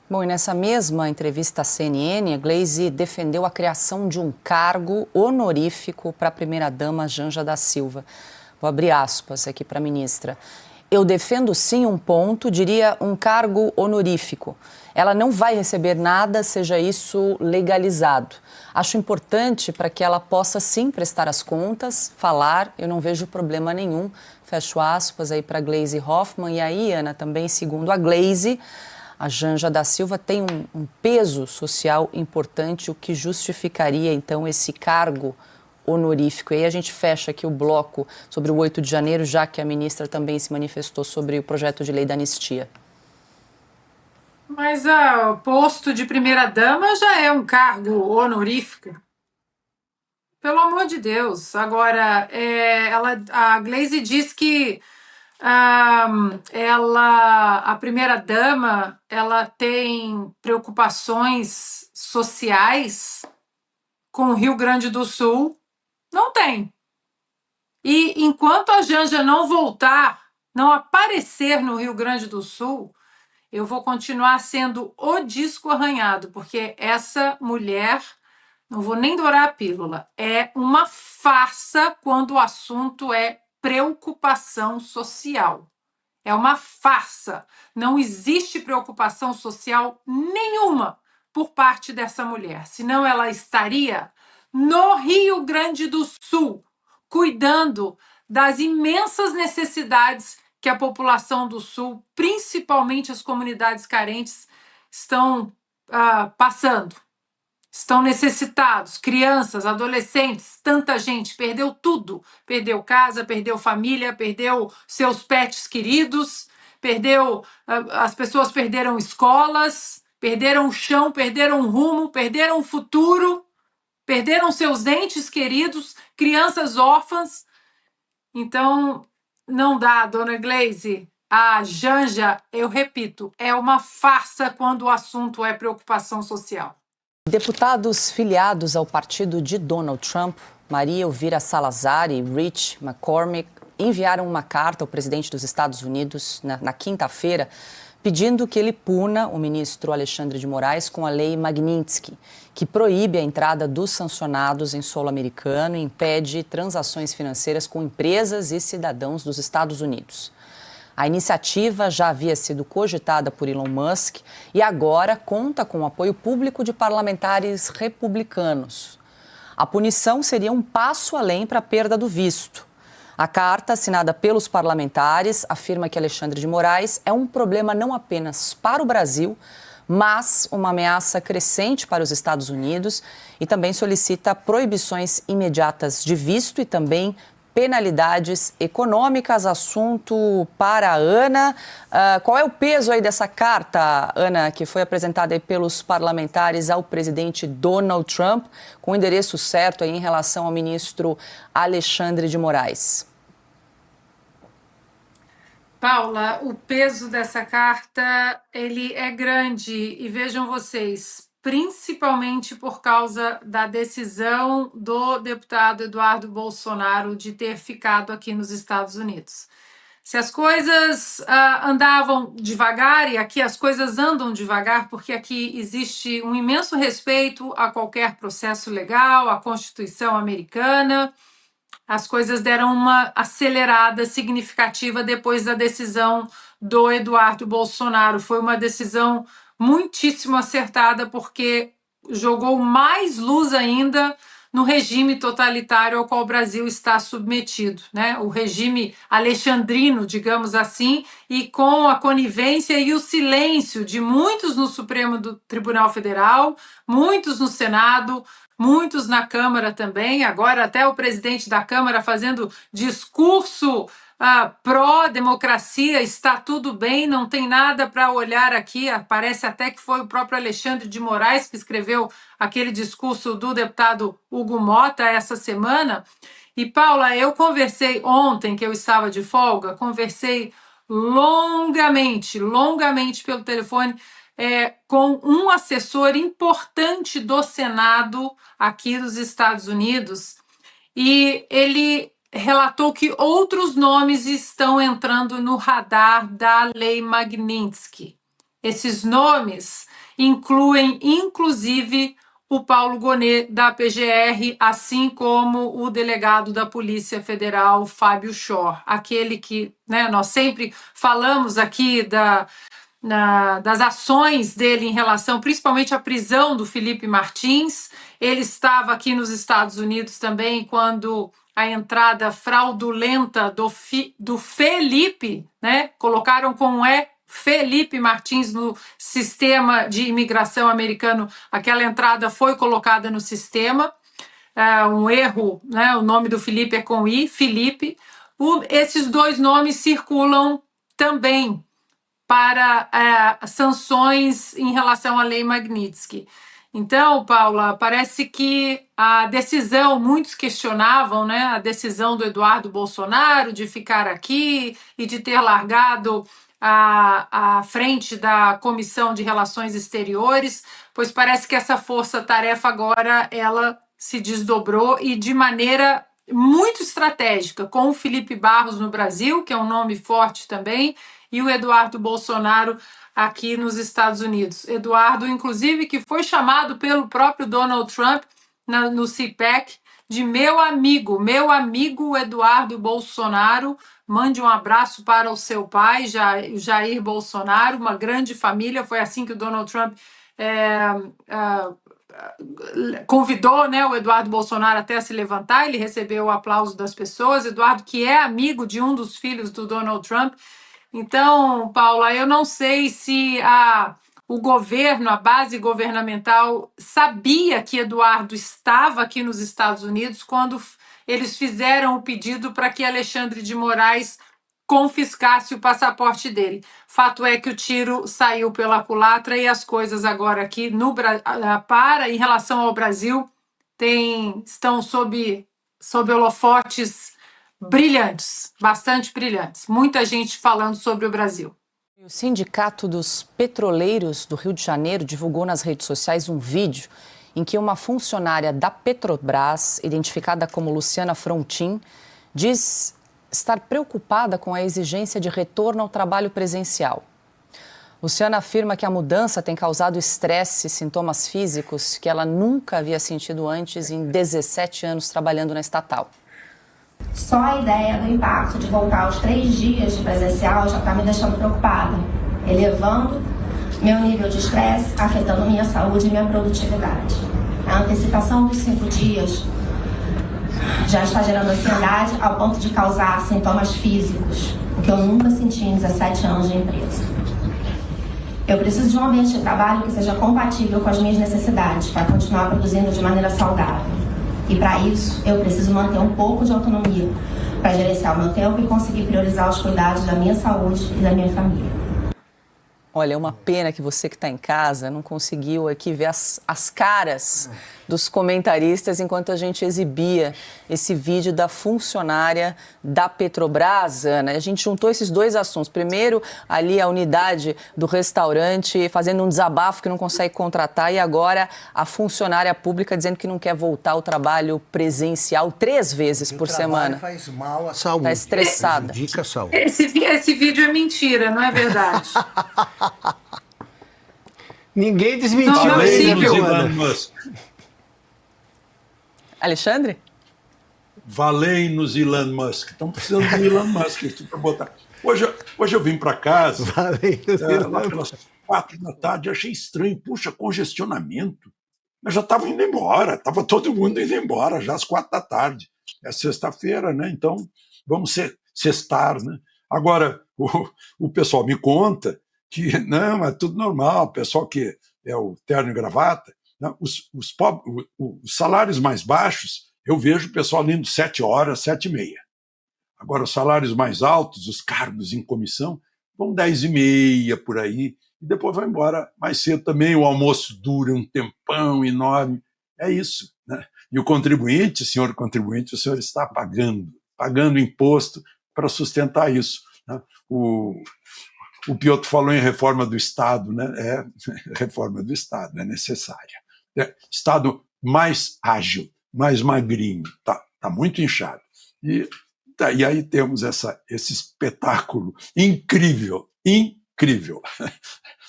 Bom, e nessa mesma entrevista à CNN, a Gleisi defendeu a criação de um cargo honorífico para a primeira-dama Janja da Silva. Vou abrir aspas aqui para a ministra. Eu defendo sim um ponto, diria um cargo honorífico. Ela não vai receber nada, seja isso legalizado. Acho importante para que ela possa sim prestar as contas, falar, eu não vejo problema nenhum. Fecho aspas aí para Gleisi Hoffmann. E aí, Ana, também segundo a Gleisi, a Janja da Silva tem um peso social importante, o que justificaria, então, esse cargo honorífico. E aí a gente fecha aqui o bloco sobre o 8 de janeiro, já que a ministra também se manifestou sobre o projeto de lei da anistia. Mas o posto de primeira-dama já é um cargo honorífico. Pelo amor de Deus. Agora, a Gleisi diz que a primeira-dama, ela tem preocupações sociais com o Rio Grande do Sul. Não tem. E enquanto a Janja não voltar, não aparecer no Rio Grande do Sul, eu vou continuar sendo o disco arranhado, porque essa mulher, não vou nem dourar a pílula, é uma farsa quando o assunto é preocupação social. É uma farsa. Não existe preocupação social nenhuma por parte dessa mulher. Senão ela estaria no Rio Grande do Sul, cuidando das imensas necessidades que a população do Sul, principalmente as comunidades carentes, estão passando. Estão necessitados, crianças, adolescentes, tanta gente, perdeu tudo. Perdeu casa, perdeu família, perdeu seus pets queridos, as pessoas perderam escolas, perderam o chão, perderam o rumo, perderam o futuro, perderam seus entes queridos, crianças órfãs. Então, não dá, dona Gleisi. A Janja, eu repito, é uma farsa quando o assunto é preocupação social. Deputados filiados ao partido de Donald Trump, Maria Elvira Salazar e Rich McCormick, enviaram uma carta ao presidente dos Estados Unidos na quinta-feira, pedindo que ele puna o ministro Alexandre de Moraes com a lei Magnitsky, que proíbe a entrada dos sancionados em solo americano e impede transações financeiras com empresas e cidadãos dos Estados Unidos. A iniciativa já havia sido cogitada por Elon Musk e agora conta com o apoio público de parlamentares republicanos. A punição seria um passo além para a perda do visto. A carta, assinada pelos parlamentares, afirma que Alexandre de Moraes é um problema não apenas para o Brasil, mas uma ameaça crescente para os Estados Unidos e também solicita proibições imediatas de visto e também penalidades econômicas. Assunto para a Ana. Qual é o peso aí dessa carta, Ana, que foi apresentada aí pelos parlamentares ao presidente Donald Trump, com o endereço certo aí em relação ao ministro Alexandre de Moraes? Paula, o peso dessa carta, ele é grande e vejam vocês, principalmente por causa da decisão do deputado Eduardo Bolsonaro de ter ficado aqui nos Estados Unidos. Se as coisas andavam devagar, e aqui as coisas andam devagar, porque aqui existe um imenso respeito a qualquer processo legal, à Constituição americana, as coisas deram uma acelerada significativa depois da decisão do Eduardo Bolsonaro. Foi uma decisão muitíssimo acertada, porque jogou mais luz ainda no regime totalitário ao qual o Brasil está submetido, né? O regime alexandrino, digamos assim, e com a conivência e o silêncio de muitos no Supremo Tribunal Federal, muitos no Senado, muitos na Câmara também, agora até o presidente da Câmara fazendo discurso pró-democracia, está tudo bem, não tem nada para olhar aqui, parece até que foi o próprio Alexandre de Moraes que escreveu aquele discurso do deputado Hugo Mota essa semana. E, Paula, eu conversei ontem, que eu estava de folga, conversei longamente pelo telefone com um assessor importante do Senado aqui dos Estados Unidos, e ele relatou que outros nomes estão entrando no radar da Lei Magnitsky. Esses nomes incluem, inclusive, o Paulo Gonet, da PGR, assim como o delegado da Polícia Federal, Fábio Schor, aquele que, né, nós sempre falamos aqui das ações dele em relação, principalmente à prisão do Felipe Martins. Ele estava aqui nos Estados Unidos também quando a entrada fraudulenta do Felipe, né? Colocaram com Felipe Martins no sistema de imigração americano. Aquela entrada foi colocada no sistema, um erro, né? O nome do Felipe é com I, Felipe. Esses dois nomes circulam também para sanções em relação à Lei Magnitsky. Então, Paula, parece que a decisão, muitos questionavam, né, a decisão do Eduardo Bolsonaro de ficar aqui e de ter largado à frente da Comissão de Relações Exteriores, pois parece que essa força-tarefa agora ela se desdobrou e de maneira muito estratégica, com o Felipe Barros no Brasil, que é um nome forte também, e o Eduardo Bolsonaro aqui nos Estados Unidos. Eduardo, inclusive, que foi chamado pelo próprio Donald Trump no CPAC de meu amigo Eduardo Bolsonaro. Mande um abraço para o seu pai, Jair Bolsonaro, uma grande família. Foi assim que o Donald Trump convidou, né, o Eduardo Bolsonaro até a se levantar. Ele recebeu o aplauso das pessoas. Eduardo, que é amigo de um dos filhos do Donald Trump. Então, Paula, eu não sei se o governo, a base governamental, sabia que Eduardo estava aqui nos Estados Unidos quando eles fizeram o pedido para que Alexandre de Moraes confiscasse o passaporte dele. Fato é que o tiro saiu pela culatra e as coisas agora aqui em relação ao Brasil estão sob holofotes brilhantes, bastante brilhantes. Muita gente falando sobre o Brasil. O Sindicato dos Petroleiros do Rio de Janeiro divulgou nas redes sociais um vídeo em que uma funcionária da Petrobras, identificada como Luciana Frontin, diz estar preocupada com a exigência de retorno ao trabalho presencial. Luciana afirma que a mudança tem causado estresse e sintomas físicos que ela nunca havia sentido antes em 17 anos trabalhando na estatal. Só a ideia do impacto de voltar aos 3 dias de presencial já está me deixando preocupada, elevando meu nível de estresse, afetando minha saúde e minha produtividade. A antecipação dos 5 dias já está gerando ansiedade ao ponto de causar sintomas físicos, o que eu nunca senti em 17 anos de empresa. Eu preciso de um ambiente de trabalho que seja compatível com as minhas necessidades para continuar produzindo de maneira saudável. E para isso, eu preciso manter um pouco de autonomia para gerenciar o meu tempo e conseguir priorizar os cuidados da minha saúde e da minha família. Olha, é uma pena que você que está em casa não conseguiu aqui ver as caras dos comentaristas enquanto a gente exibia esse vídeo da funcionária da Petrobras, Ana. A gente juntou esses dois assuntos. Primeiro, ali a unidade do restaurante fazendo um desabafo que não consegue contratar, e agora a funcionária pública dizendo que não quer voltar ao trabalho presencial 3 vezes por semana. Faz mal à saúde. Está estressada. Prejudica a saúde. Esse vídeo é mentira, não é verdade? Ninguém desmentiu Não é ele, possível. Ana. Alexandre? Valei-nos Elon Musk. Estão precisando do Elon Musk aqui para botar. Hoje eu vim para casa, Valei-nos lá pelas 4 da tarde, achei estranho. Puxa, congestionamento. Nós já estávamos indo embora, estava todo mundo indo embora, já às 4 da tarde. É sexta-feira, né? Então vamos sextar, né? Agora, o pessoal me conta que não, é tudo normal, o pessoal que é o terno e gravata, né? Os salários mais baixos, eu vejo o pessoal indo 7 horas, 7h30. Agora, os salários mais altos, os cargos em comissão, vão 10h30 por aí, e depois vai embora mais cedo também. O almoço dura um tempão enorme. É isso, né? E o contribuinte, senhor contribuinte, o senhor está pagando imposto para sustentar isso, né? O Piotr falou em reforma do Estado, né? Reforma do Estado é necessária. Estado mais ágil, mais magrinho, tá muito inchado. E aí temos esse espetáculo incrível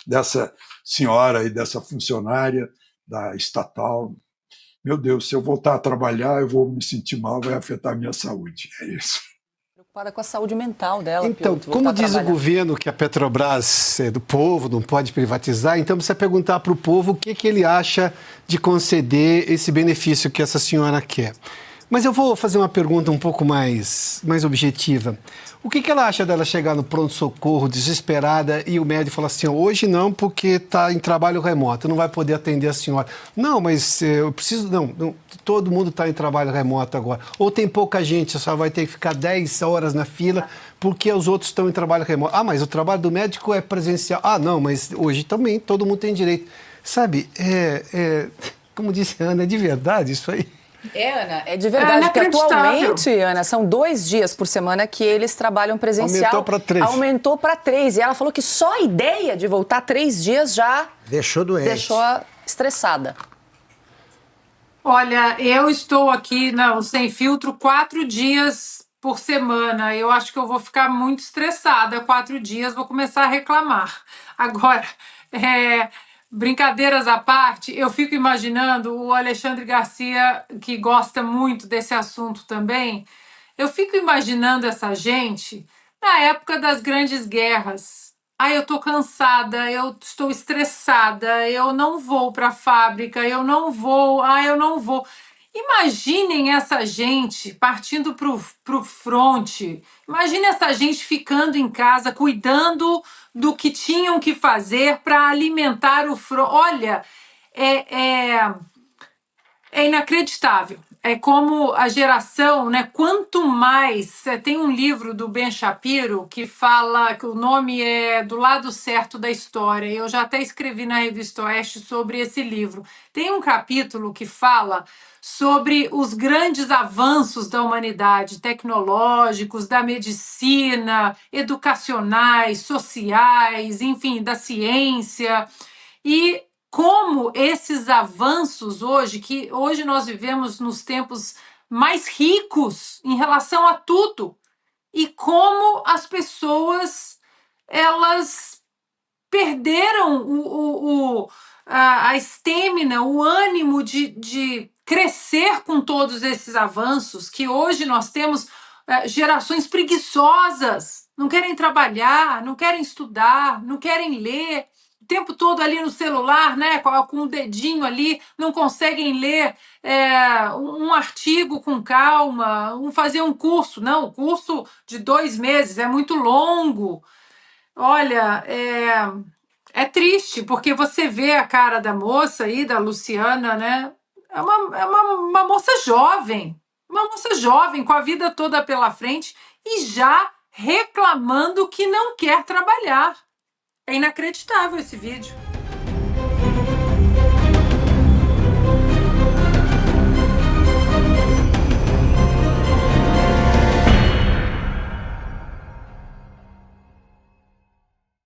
dessa senhora e dessa funcionária da estatal. Meu Deus, se eu voltar a trabalhar, eu vou me sentir mal, vai afetar a minha saúde. É isso. Preocupada com a saúde mental dela. Então, Piotr, como diz o trabalhar. governo que a Petrobras é do povo, não pode privatizar, então precisa perguntar para o povo o que ele acha de conceder esse benefício que essa senhora quer. Mas eu vou fazer uma pergunta um pouco mais objetiva. O que ela acha dela chegar no pronto-socorro desesperada e o médico falar assim, hoje não, porque está em trabalho remoto, não vai poder atender a senhora. Não, mas eu preciso... Não, todo mundo está em trabalho remoto agora. Ou tem pouca gente, a senhora vai ter que ficar 10 horas na fila porque os outros estão em trabalho remoto. Ah, mas o trabalho do médico é presencial. Ah, não, mas hoje também todo mundo tem direito. Sabe, como disse a Ana, é de verdade isso aí? Ana, é de verdade, porque atualmente, Ana, são 2 dias por semana que eles trabalham presencial. Aumentou para 3. Aumentou para 3. E ela falou que só a ideia de voltar 3 dias já deixou doente. Deixou estressada. Olha, eu estou aqui no Sem Filtro 4 dias por semana. Eu acho que eu vou ficar muito estressada. 4 dias, vou começar a reclamar. Agora, brincadeiras à parte, eu fico imaginando o Alexandre Garcia, que gosta muito desse assunto também, eu fico imaginando essa gente na época das grandes guerras. Eu estou cansada, eu estou estressada, eu não vou para a fábrica, eu não vou. Imaginem essa gente partindo para o fronte. Imagine essa gente ficando em casa, cuidando do que tinham que fazer para alimentar o fronte. Olha, é inacreditável. É como a geração, né? Quanto mais... Tem um livro do Ben Shapiro que fala que o nome é Do Lado Certo da História. Eu já até escrevi na Revista Oeste sobre esse livro. Tem um capítulo que fala sobre os grandes avanços da humanidade, tecnológicos, da medicina, educacionais, sociais, enfim, da ciência. E como esses avanços hoje, que hoje nós vivemos nos tempos mais ricos em relação a tudo, e como as pessoas elas perderam a estamina, o ânimo de crescer com todos esses avanços, que hoje nós temos gerações preguiçosas, não querem trabalhar, não querem estudar, não querem ler, o tempo todo ali no celular, né, com o dedinho ali, não conseguem ler um artigo com calma, fazer um curso. Não, o curso de 2 meses é muito longo. Olha, é triste, porque você vê a cara da moça aí, da Luciana, né? É uma moça jovem, com a vida toda pela frente e já reclamando que não quer trabalhar. É inacreditável esse vídeo.